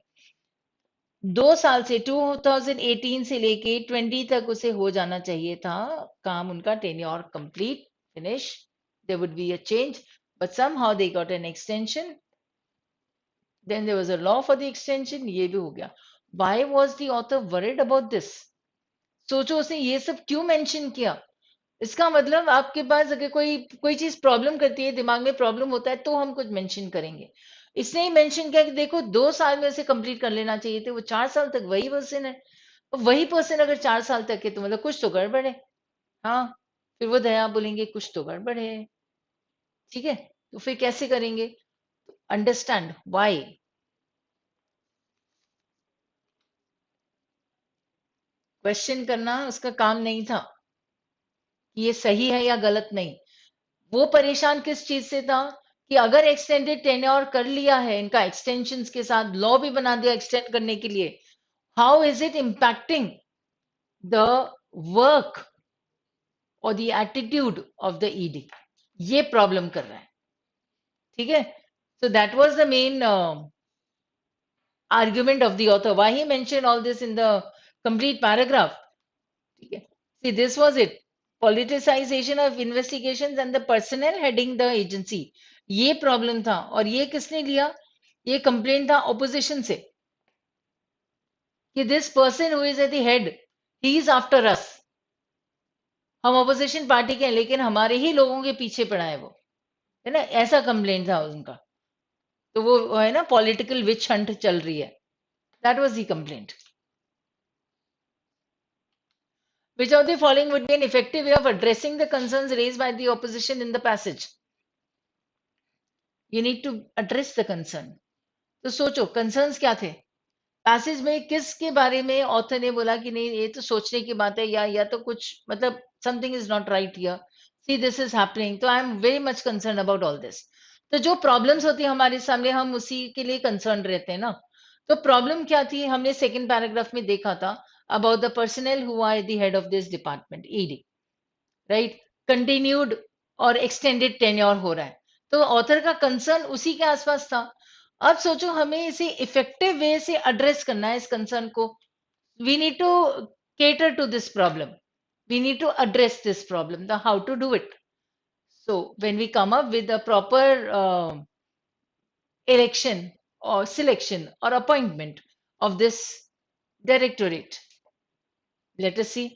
Speaker 1: 2 साल से 2018 से लेके 20 तक उसे हो जाना चाहिए था काम उनका tenure complete finish there would be a change but somehow they got an extension then there was a law for the extension ये भी हो गया why was the author worried about this सोचो उसने ये सब क्यों मेंशन किया इसका मतलब आपके पास अगर कोई कोई चीज प्रॉब्लम करती है दिमाग में प्रॉब्लम होता है तो हम कुछ मेंशन करेंगे इसने ही मेंशन किया कि देखो 2 साल में उसे कंप्लीट कर लेना चाहिए थे वो 4 साल तक वही पर्सन है और वही पर्सन अगर 4 साल तक है तो मतलब कुछ तो गड़बड़ है हाँ फिर वो दया बोलेंगे कुछ तो गड़बड़ है ठीक है तो फिर कैसे करेंगे अंडरस्टैंड वाई क्वेश्चन करना उसका काम नहीं था कि ये सही है या गलत नहीं वो परेशान किस चीज से था कि अगर एक्सटेंडेड टेन्योर कर लिया है इनका एक्सटेंशंस के साथ लॉ भी बना दिया एक्सटेंड करने के लिए how is it impacting the work और the attitude of the ED ये प्रॉब्लम कर रहा है ठीक है so that was the main argument of the author why he mentioned all this in the complete paragraph ठीक है see this was it politicization of investigations and the personnel heading the agency ये problem था और ये किसने लिया ये complaint था ऑपोजिशन से कि this person who is at the head he is after us हम ऑपोजिशन पार्टी के हैं लेकिन हमारे ही लोगों के पीछे पड़ा है वो है ना ऐसा कंप्लेंट था उनका तो वो है ना पॉलिटिकल विच हंट चल रही है that was the complaint which of the following would be an effective way of addressing the concerns raised by the opposition in the passage you need to address the concern तो सोचो concerns क्या थे passage में किसके बारे में author ने बोला कि नहीं ये तो सोचने की बात है या तो कुछ मतलब something is not right here see this is happening तो I am very much concern about all this तो जो प्रॉब्लम्स होती है हमारे सामने हम उसी के लिए कंसर्न रहते हैं ना तो प्रॉब्लम क्या थी हमने सेकंड पैराग्राफ में देखा था about the personal who are the head of this department ED right continued और एक्सटेंडेड टेन्योर हो रहा है तो ऑथर का कंसर्न उसी के आसपास था अब सोचो हमें इसे इफेक्टिव वे से एड्रेस करना है इस कंसर्न को we need to cater to this problem we need to address this problem the how to do it so when we come up with a proper election or selection or appointment of this directorate let us see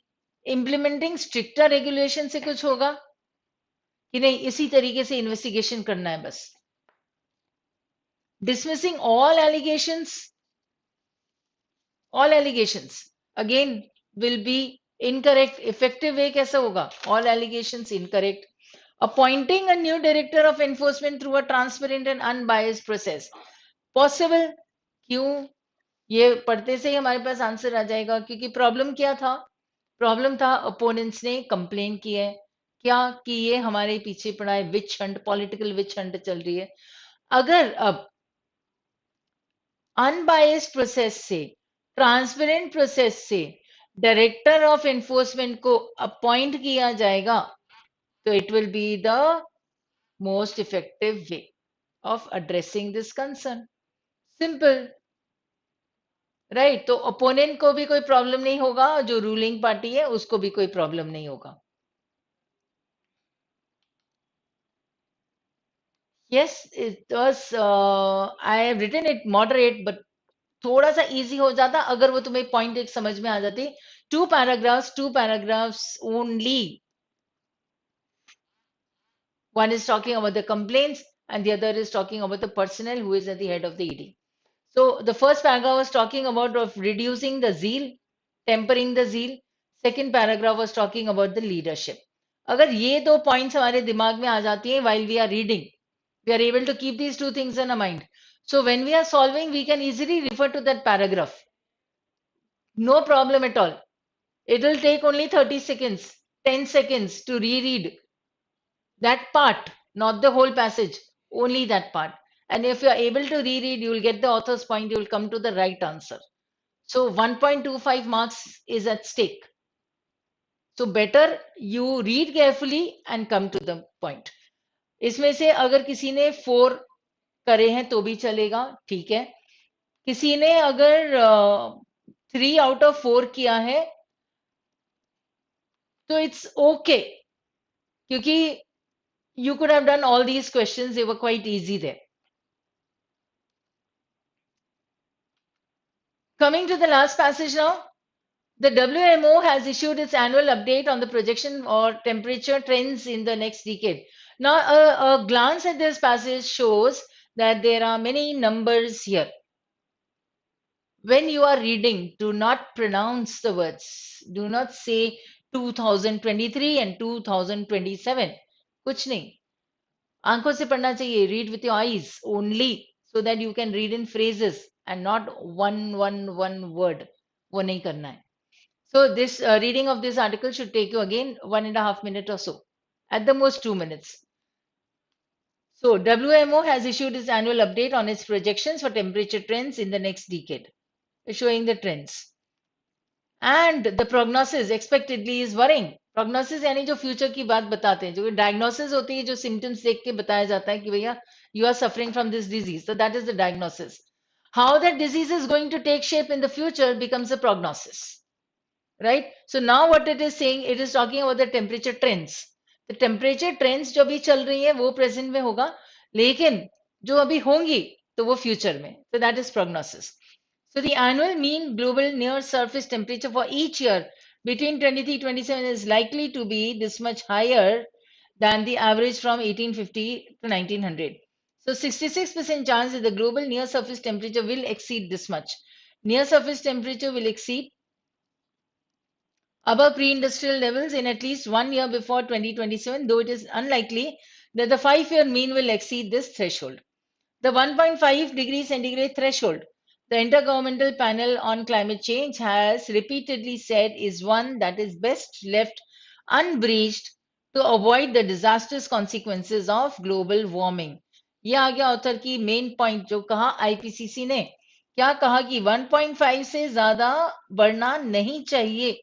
Speaker 1: implementing stricter regulation से कुछ होगा कि नहीं इसी तरीके से investigation करना है बस dismissing all allegations again will be incorrect effective way कैसा होगा all allegations incorrect appointing a new director of enforcement through a transparent and unbiased process possible क्यों ये पढ़ते से ही हमारे पास आंसर आ जाएगा क्योंकि प्रॉब्लम क्या था प्रॉब्लम था अपोनेंट्स ने कंप्लेन की है क्या कि ये हमारे पीछे पड़ा है witch hunt political witch hunt चल रही है अगर अब अनबायस्ड प्रोसेस से ट्रांसपेरेंट प्रोसेस से डायरेक्टर ऑफ एनफोर्समेंट को अपॉइंट किया जाएगा तो it will be the most effective way of addressing this concern simple right तो ओपोनेंट को भी कोई प्रॉब्लम नहीं होगा जो रूलिंग पार्टी है उसको भी कोई प्रॉब्लम नहीं होगा yes it was I have written it moderate but थोड़ा सा इजी हो जाता अगर वो तुम्हें पॉइंट एक समझ में आ जाती to paragraphs only one is talking about the complaints and the other is talking about the personnel who is at the head of the ED. So the first paragraph was talking about of reducing the zeal, tempering the zeal. Second paragraph was talking about the leadership. अगर ये दो points हमारे दिमाग में आ जाती हैं while we are reading, we are able to keep these two things in our mind. So when we are solving, we can easily refer to that paragraph. No problem at all. It will take only 30 seconds, 10 seconds to reread that part, not the whole passage, only that part. And if you are able to reread, you will get the author's point, you will come to the right answer. So 1.25 marks is at stake. So better you read carefully and come to the point. इसमें से अगर किसी ने 4 करे हैं तो भी चलेगा ठीक है किसी ने अगर 3 out of 4 किया है तो इट्स ओके, क्योंकि you could have done all these questions, they were quite easy there. Coming to the last passage now, the WMO has issued its annual update on the projection or temperature trends in the next decade. Now, a glance at this passage shows that there are many numbers here. When you are reading, do not pronounce the words. Do not say 2023 and 2027. कुछ नहीं, आंखों से पढ़ना चाहिए. Read with your eyes only, so that you can read in phrases and not one word. वो नहीं करना है. So this reading of this article should take you again 1.5 minutes or so, at the most 2 minutes. So WMO has issued its annual update on its projections for temperature trends in the next decade, showing the trends. And the prognosis expectedly is worrying. Prognosis यानी जो future की बात बताते हैं, जो diagnosis होती है, जो symptoms देख के बताया जाता है कि भैया you are suffering from this disease. So that is the diagnosis. How that disease is going to take shape in the future becomes a prognosis. Right? So now what it is saying, it is talking about the temperature trends. The temperature trends जो अभी चल रही है वो present में होगा, लेकिन जो अभी होंगी तो वो future में. So that is prognosis. So the annual mean global near surface temperature for each year between 23-27 is likely to be this much higher than the average from 1850 to 1900. So 66% chance that the global near surface temperature will exceed this much. Near surface temperature will exceed above pre-industrial levels in at least 1 year before 2027, though it is unlikely that the 5-year mean will exceed this threshold. The 1.5 degrees centigrade threshold, the Intergovernmental Panel on Climate Change has repeatedly said, is one that is best left unbreached to avoid the disastrous consequences of global warming. ये आ गया author की main point जो कहा IPCC ने, क्या कहा कि 1.5 से ज्यादा बढ़ना नहीं चाहिए,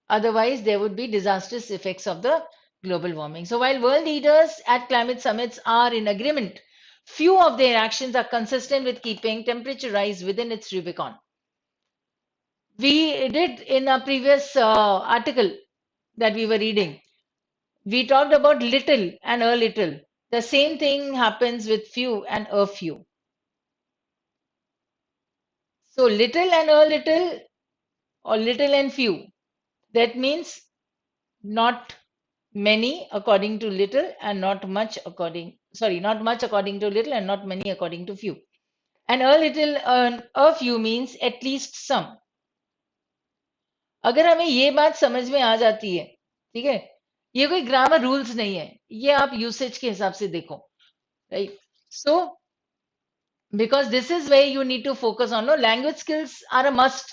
Speaker 1: otherwise there would be disastrous effects of the global warming. So while world leaders at climate summits are in agreement, few of their actions are consistent with keeping temperature rise within its Rubicon. We did in a previous article that we were reading, we talked about little and a little. The same thing happens with few and a few. So little and a little or little and few, that means not many according to little and not much according, sorry, not much according to little and not many according to few. And a little, a few means at least some. अगर हमें ये बात समझ में आ जाती है, ठीक है, ये कोई ग्रामर रूल्स नहीं है, ये आप यूसेज के हिसाब से देखो, right? So because this is where you need to focus on. No, language skills are a must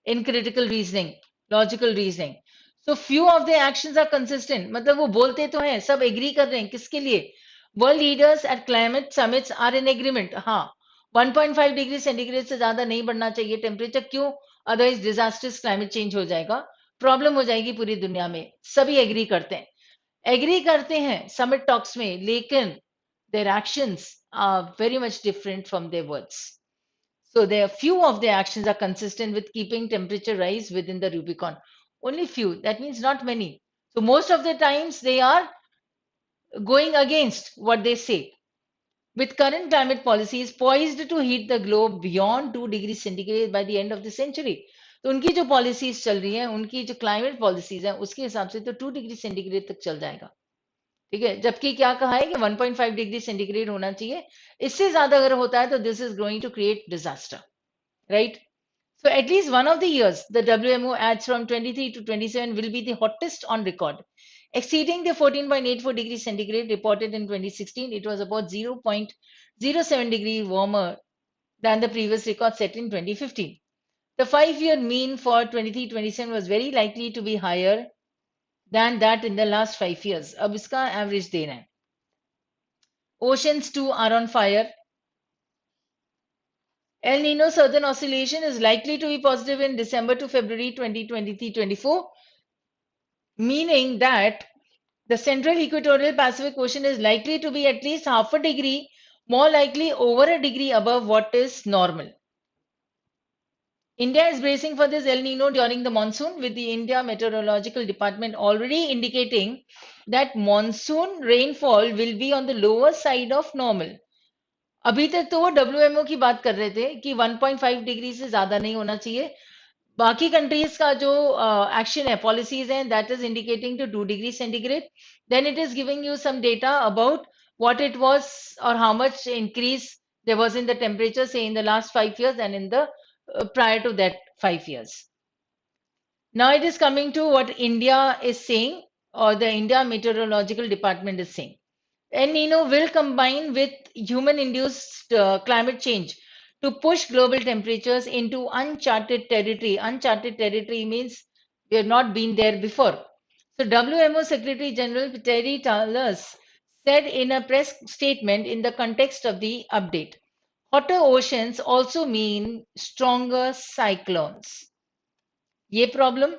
Speaker 1: in critical reasoning, logical reasoning. So few of the actions are consistent. मतलब वो बोलते तो हैं, सब एग्री कर रहे हैं, किसके लिए? World leaders at climate summits are in agreement. हाँ, 1.5 डिग्री सेंटीग्रेड से ज्यादा नहीं बढ़ना चाहिए टेम्परेचर. क्यों? अदरवाइज डिजास्टर्स क्लाइमेट चेंज हो जाएगा, प्रॉब्लम हो जाएगी पूरी दुनिया में. सभी एग्री करते हैं समिट टॉक्स में, लेकिन their actions are very much different from their words. So there are few of their actions are consistent with keeping temperature rise within the Rubicon. Only few, that means not many. So most of the times they are going against what they say. With current climate policies poised to heat the globe beyond 2 degrees centigrade by the end of the century. तो उनकी जो policies चल रही हैं, उनकी जो climate policies हैं, उसके हिसाब से तो 2 डिग्री सेंटीग्रेड तक चल जाएगा. ठीक है, जबकि क्या कहा है कि 1.5 डिग्री सेंटीग्रेड होना चाहिए. इससे ज्यादा अगर होता है तो this is going to create disaster, right? So at least one of the years, the WMO adds from 23 to 27 will be the hottest on record, exceeding the 14.84 degrees centigrade reported in 2016. It was about 0.07 degree warmer than the previous record set in 2015. The 5-year mean for 23-27 was very likely to be higher than that in the last 5 years. अब इसका average दे रहे हैं. Oceans too are on fire. El Nino Southern Oscillation is likely to be positive in December to February 2023-24, meaning that the central equatorial Pacific Ocean is likely to be at least half a degree more likely over a degree above what is normal. India is bracing for this El Nino during the monsoon, with the India Meteorological Department already indicating that monsoon rainfall will be on the lower side of normal. अभी तक तो वो WMO की बात कर रहे थे कि 1.5 डिग्री से ज्यादा नहीं होना चाहिए. बाकी कंट्रीज का जो एक्शन है, पॉलिसीज हैं, that is indicating to 2 degree centigrade. Then it is giving you some data about what it was or how much increase there was in the temperature, say in the last 5 years and in the prior to that 5 years. Now it is coming to what India is saying, or the India Meteorological Department is saying. El Nino will combine with human induced climate change to push global temperatures into uncharted territory. Uncharted territory means we have not been there before. So, WMO Secretary General Terry Tallers said in a press statement in the context of the update, hotter oceans also mean stronger cyclones. Ye problem?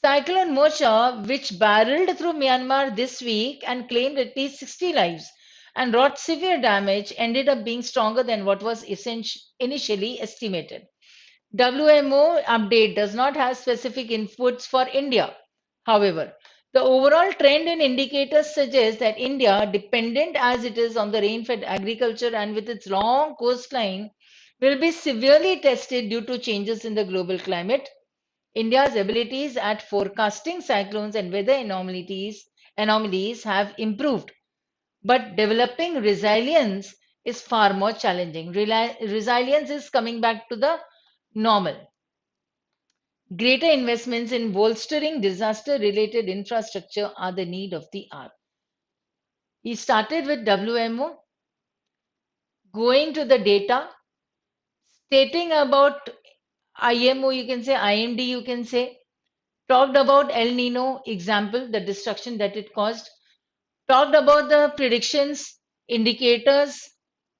Speaker 1: Cyclone Mocha, which barreled through Myanmar this week and claimed at least 60 lives and wrought severe damage, ended up being stronger than what was initially estimated. WMO update does not have specific inputs for India. However, the overall trend and indicators suggest that India, dependent as it is on the rain-fed agriculture and with its long coastline, will be severely tested due to changes in the global climate. India's abilities at forecasting cyclones and weather anomalies have improved, but developing resilience is far more challenging. Resilience is coming back to the normal. Greater investments in bolstering disaster related infrastructure are the need of the hour. He started with WMO, going to the data, stating about IMO, you can say, IMD, you can say, talked about El Nino example, the destruction that it caused, talked about the predictions, indicators,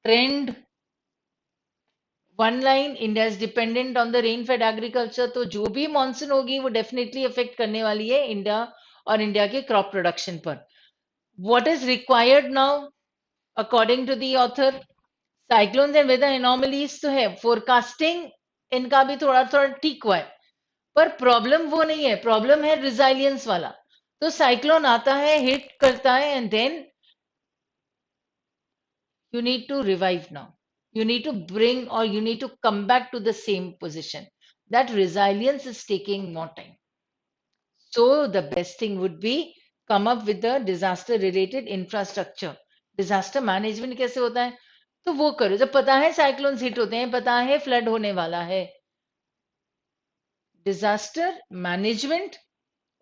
Speaker 1: trend. One line, India is dependent on the rain-fed agriculture, तो जो भी monsoon होगी वो definitely affect करने वाली है India और India के क्रॉप प्रोडक्शन पर. What is required now, according to the author? Cyclones and weather anomalies तो है, फोरकास्टिंग इनका भी थोड़ा थोड़ा ठीक हुआ है, पर प्रॉब्लम वो नहीं है, प्रॉब्लम है रिजाइलियंस वाला. तो साइक्लोन आता है, हिट करता है, and then you need to revive now. You need to bring, or you need to come back to the same position. That resilience is taking more time. So the best thing would be come up with the disaster related infrastructure. Disaster management कैसे होता है? तो वो करो जब पता है cyclones hit होते हैं, पता है फ्लड होने वाला है. Disaster management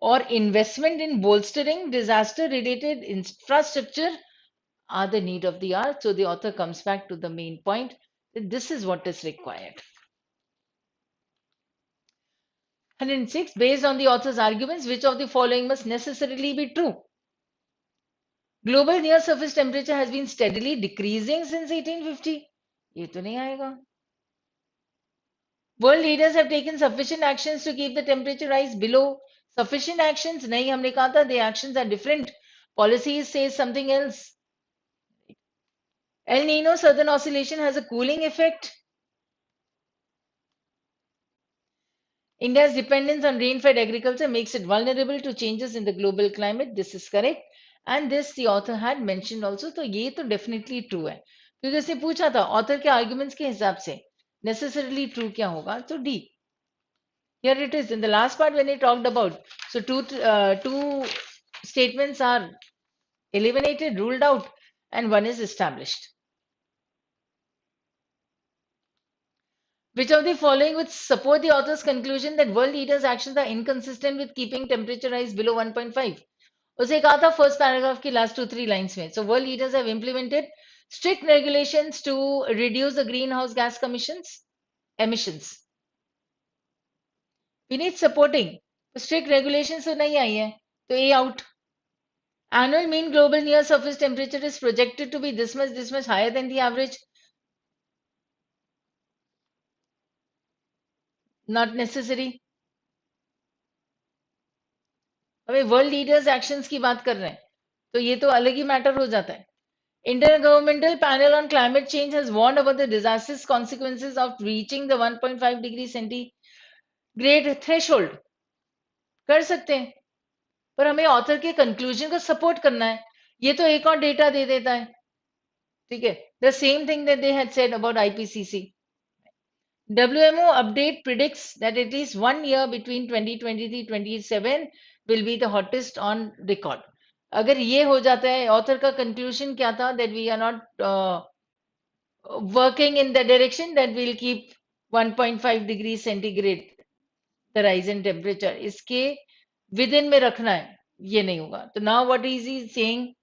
Speaker 1: or investment in bolstering disaster related infrastructure are the need of the hour. So the author comes back to the main point that this is what is required. 106. Based on the author's arguments, which of the following must necessarily be true? Global near surface temperature has been steadily decreasing since 1850. ये तो नहीं आएगा. World leaders have taken sufficient actions to keep the temperature rise below. Sufficient actions? नहीं, हमने कहा था the actions are different. Policies say something else. El Nino Southern Oscillation has a cooling effect. India's dependence on rain-fed agriculture makes it vulnerable to changes in the global climate. This is correct. And this the author had mentioned also. तो ये तो definitely true है. क्योंकि उसने पूछा था author के arguments के हिसाब से necessarily true क्या होगा? तो D. Here it is in the last part when he talked about. So two statements are eliminated, ruled out, and one is established. Which of the following would support the author's conclusion that world leaders' actions are inconsistent with keeping temperature rise below 1.5? उसे कहा था first paragraph की last 2-3 lines में. So world leaders have implemented strict regulations to reduce the greenhouse gas emissions. We need supporting. Strict regulations तो नहीं आई है, तो A out. Annual mean global near surface temperature is projected to be this much higher than the average. Not necessary. अबे world leaders actions की बात कर रहे हैं तो ये तो अलग ही मैटर हो जाता है. Intergovernmental panel on climate change has warned about the disastrous consequences of reaching the 1.5 degree centigrade threshold. कर सकते हैं, पर हमें ऑथर के कंक्लूजन को सपोर्ट करना है. ये तो एक और डेटा दे देता है. ठीक है, the same thing that they had said about IPCC. WMO update predicts that at least 1 year between 2023-27 will be the hottest on record. अगर ये हो जाता है, ऑथर का कंक्लूजन क्या था, that we are not working in the direction that we'll keep 1.5 degrees centigrade the rise in temperature. इसके within में रखना है, ये नहीं होगा. तो now what is he saying?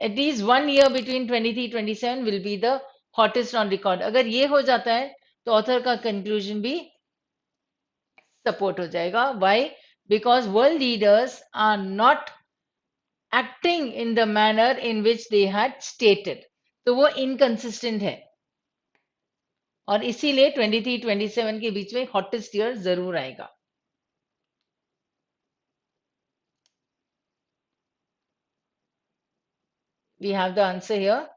Speaker 1: At least 1 year between 23-27 will be the hottest on record. अगर ये हो जाता है तो ऑथर का कंक्लूजन भी सपोर्ट हो जाएगा. Why? Because world leaders are not acting in the manner in which they had stated. तो वो inconsistent है और इसीलिए 23-27 के बीच में हॉटेस्ट ईयर जरूर आएगा. We have the answer here.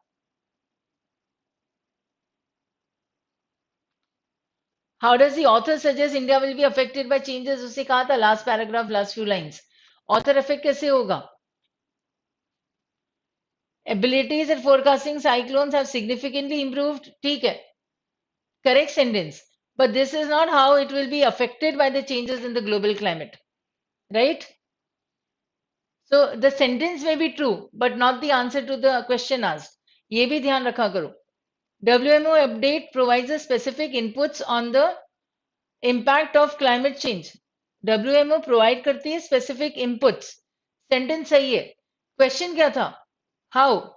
Speaker 1: How does the author suggest India will be affected by changes? उससे कहा था last paragraph, last few lines. Author effect कैसे होगा? Abilities at forecasting cyclones have significantly improved. ठीक है. Correct sentence. But this is not how it will be affected by the changes in the global climate. Right? So the sentence may be true, but not the answer to the question asked. ये भी ध्यान रखा करो. WMO update provides a specific inputs on the impact of climate change. WMO provide करती है specific inputs. Sentence सही है. Question क्या था? How?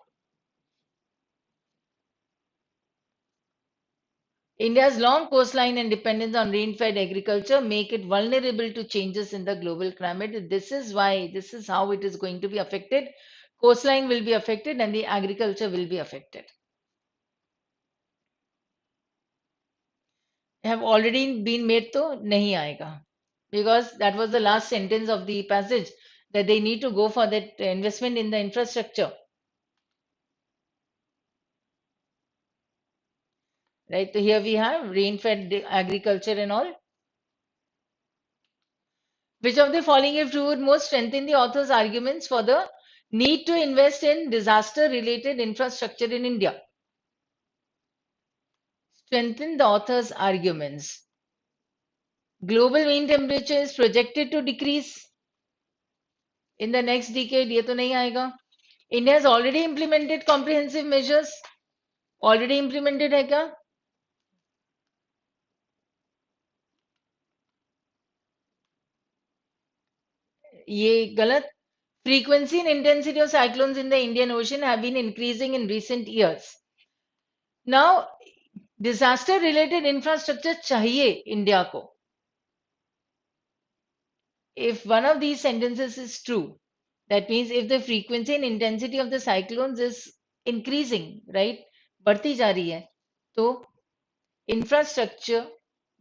Speaker 1: India's long coastline and dependence on rain-fed agriculture make it vulnerable to changes in the global climate. This is why, this is how it is going to be affected. Coastline will be affected and the agriculture will be affected. Have already been made तो नहीं आएगा. Because that was the last sentence of the passage, that they need to go for that investment in the infrastructure. Right, so here we have rain-fed agriculture and all. Which of the following, if true, would most strengthen the author's arguments for the need to invest in disaster-related infrastructure in India? Strengthen the author's arguments. Global mean temperature is projected to decrease in the next decade. ये तो नहीं आएगा. India has already implemented comprehensive measures. Already implemented है क्या? ये गलत. Frequency and intensity of cyclones in the Indian Ocean have been increasing in recent years. Now, disaster related infrastructure चाहिए India को. If one of these sentences is true, that means if the frequency and intensity of the cyclones is increasing, right, बढ़ती जा रही है, तो infrastructure,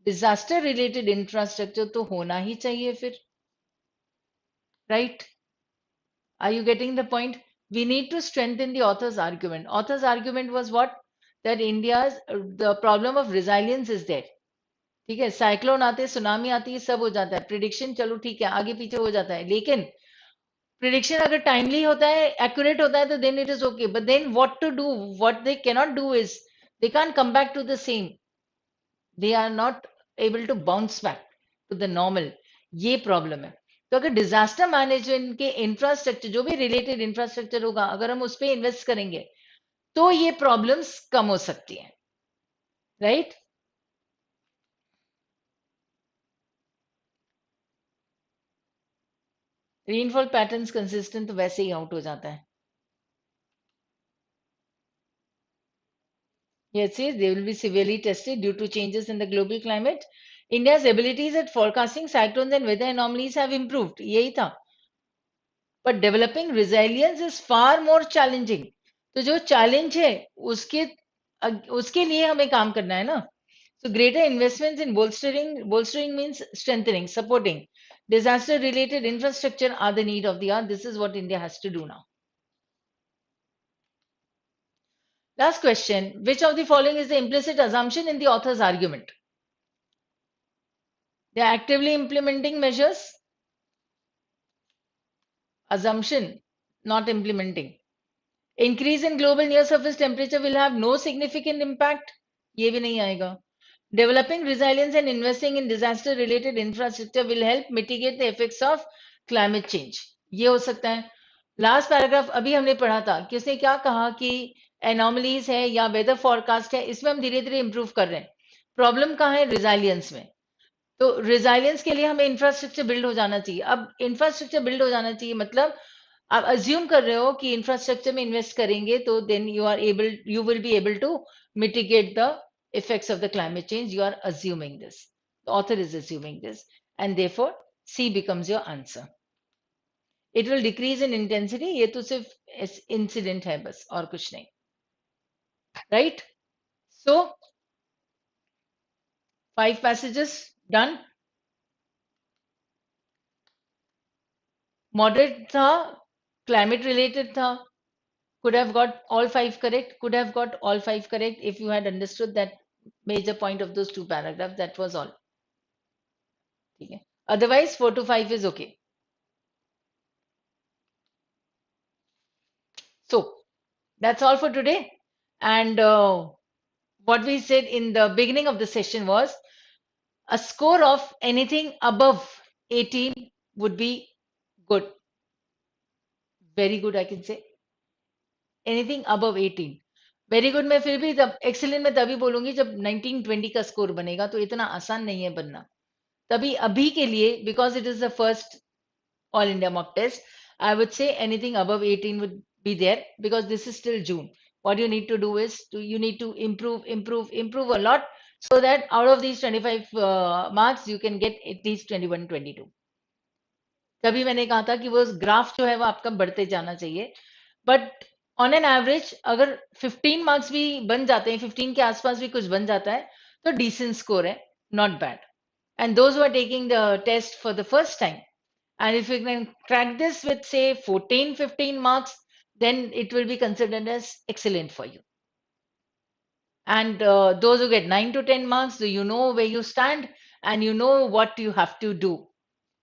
Speaker 1: disaster related infrastructure तो होना ही चाहिए फिर. Right? Are you getting the point? We need to strengthen the author's argument. Author's argument was what? That India's the problem of resilience is there. ठीक है, साइक्लोन आते, सुनामी आती है, सब हो जाता है. प्रिडिक्शन चलो ठीक है, आगे पीछे हो जाता है, लेकिन प्रिडिक्शन अगर टाइमली होता है, एक्यूरेट होता है, तो then it is okay. But then what to do, what they can not do is they can come back to the same. They are not able to bounce back to the normal. ये problem है. तो अगर disaster management के infrastructure, जो भी related infrastructure होगा, अगर हम उस पर इन्वेस्ट करेंगे तो ये प्रॉब्लम्स कम हो सकती हैं. राइट? रेनफॉल पैटर्न्स कंसिस्टेंट तो वैसे ही आउट हो जाता है. Yes, yes, they will be severely tested due to changes in the global climate. India's abilities at forecasting cyclones and weather anomalies have improved. यही था. But developing resilience is far more challenging. तो जो challenge है उसके लिए हमें काम करना है ना. So greater investments in bolstering means strengthening, supporting. Disaster related infrastructure are the need of the hour. This is what India has to do now. Last question. Which of the following is the implicit assumption in the author's argument? They are actively implementing measures. Assumption, not implementing. Increase in global near surface temperature will have no significant impact. ये भी नहीं आएगा. Developing resilience and investing in disaster related infrastructure will help mitigate the effects of climate change. ये हो सकता है. Last paragraph अभी हमने पढ़ा था कि उसने क्या कहा कि एनॉमलीज है या वेदर फॉरकास्ट है, इसमें हम धीरे धीरे इंप्रूव कर रहे हैं. प्रॉब्लम कहाँ है? रिजाइलियंस में. तो रिजाइलियंस के लिए हमें इंफ्रास्ट्रक्चर बिल्ड हो जाना चाहिए. अब इंफ्रास्ट्रक्चर बिल्ड हो जाना चाहिए मतलब आप अज्यूम कर रहे हो कि इंफ्रास्ट्रक्चर में इन्वेस्ट करेंगे तो then you will be able to mitigate the effects of the climate change. You are assuming this. The author is assuming this, and therefore C becomes your answer. It will decrease in intensity. ये तो सिर्फ incident है बस और कुछ नहीं. Right? So 5 passages done. Moderate था, climate related था. Could have got all 5 correct. Could have got all 5 correct if you had understood that major point of those 2 paragraphs. That was all. ठीक है. Otherwise 4 to 5 is okay. So that's all for today. And what we said in the beginning of the session was a score of anything above 18 would be good. Very good, I can say. Anything above 18. Very good मैं फिर भी तब excellent में तभी बोलूंगी जब 1920 का score बनेगा, तो इतना आसान नहीं है बनना. तभी अभी के लिए because it is the first all India mock test, I would say anything above 18 would be there because this is still June. What you need to do is you need to improve a lot so that out of these 25 marks you can get at least 21 22. तभी मैंने कहा था कि वो graph जो है वो आपका बढ़ते जाना चाहिए. बट ऑन एन एवरेज अगर 15 मार्क्स भी बन जाते हैं, 15 के आसपास भी कुछ बन जाता है तो डिसेंट स्कोर है, not bad. And those who are taking the test for the first time, and if you can crack this with say 14-15 marks, then it will be considered as excellent for you. And those who get 9 to 10 marks, so you know where you stand and you know what you have to do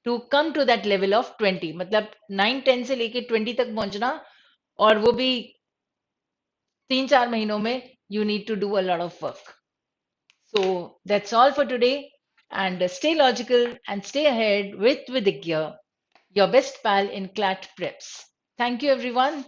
Speaker 1: to come to that level of 20. मतलब 9-10 से लेके 20 तक पहुंचना, और वो भी 3-4 महीनों में, you need to do a lot of work. So that's all for today, and stay logical and stay ahead with Vidhigya, your best pal in CLAT preps. Thank you, everyone.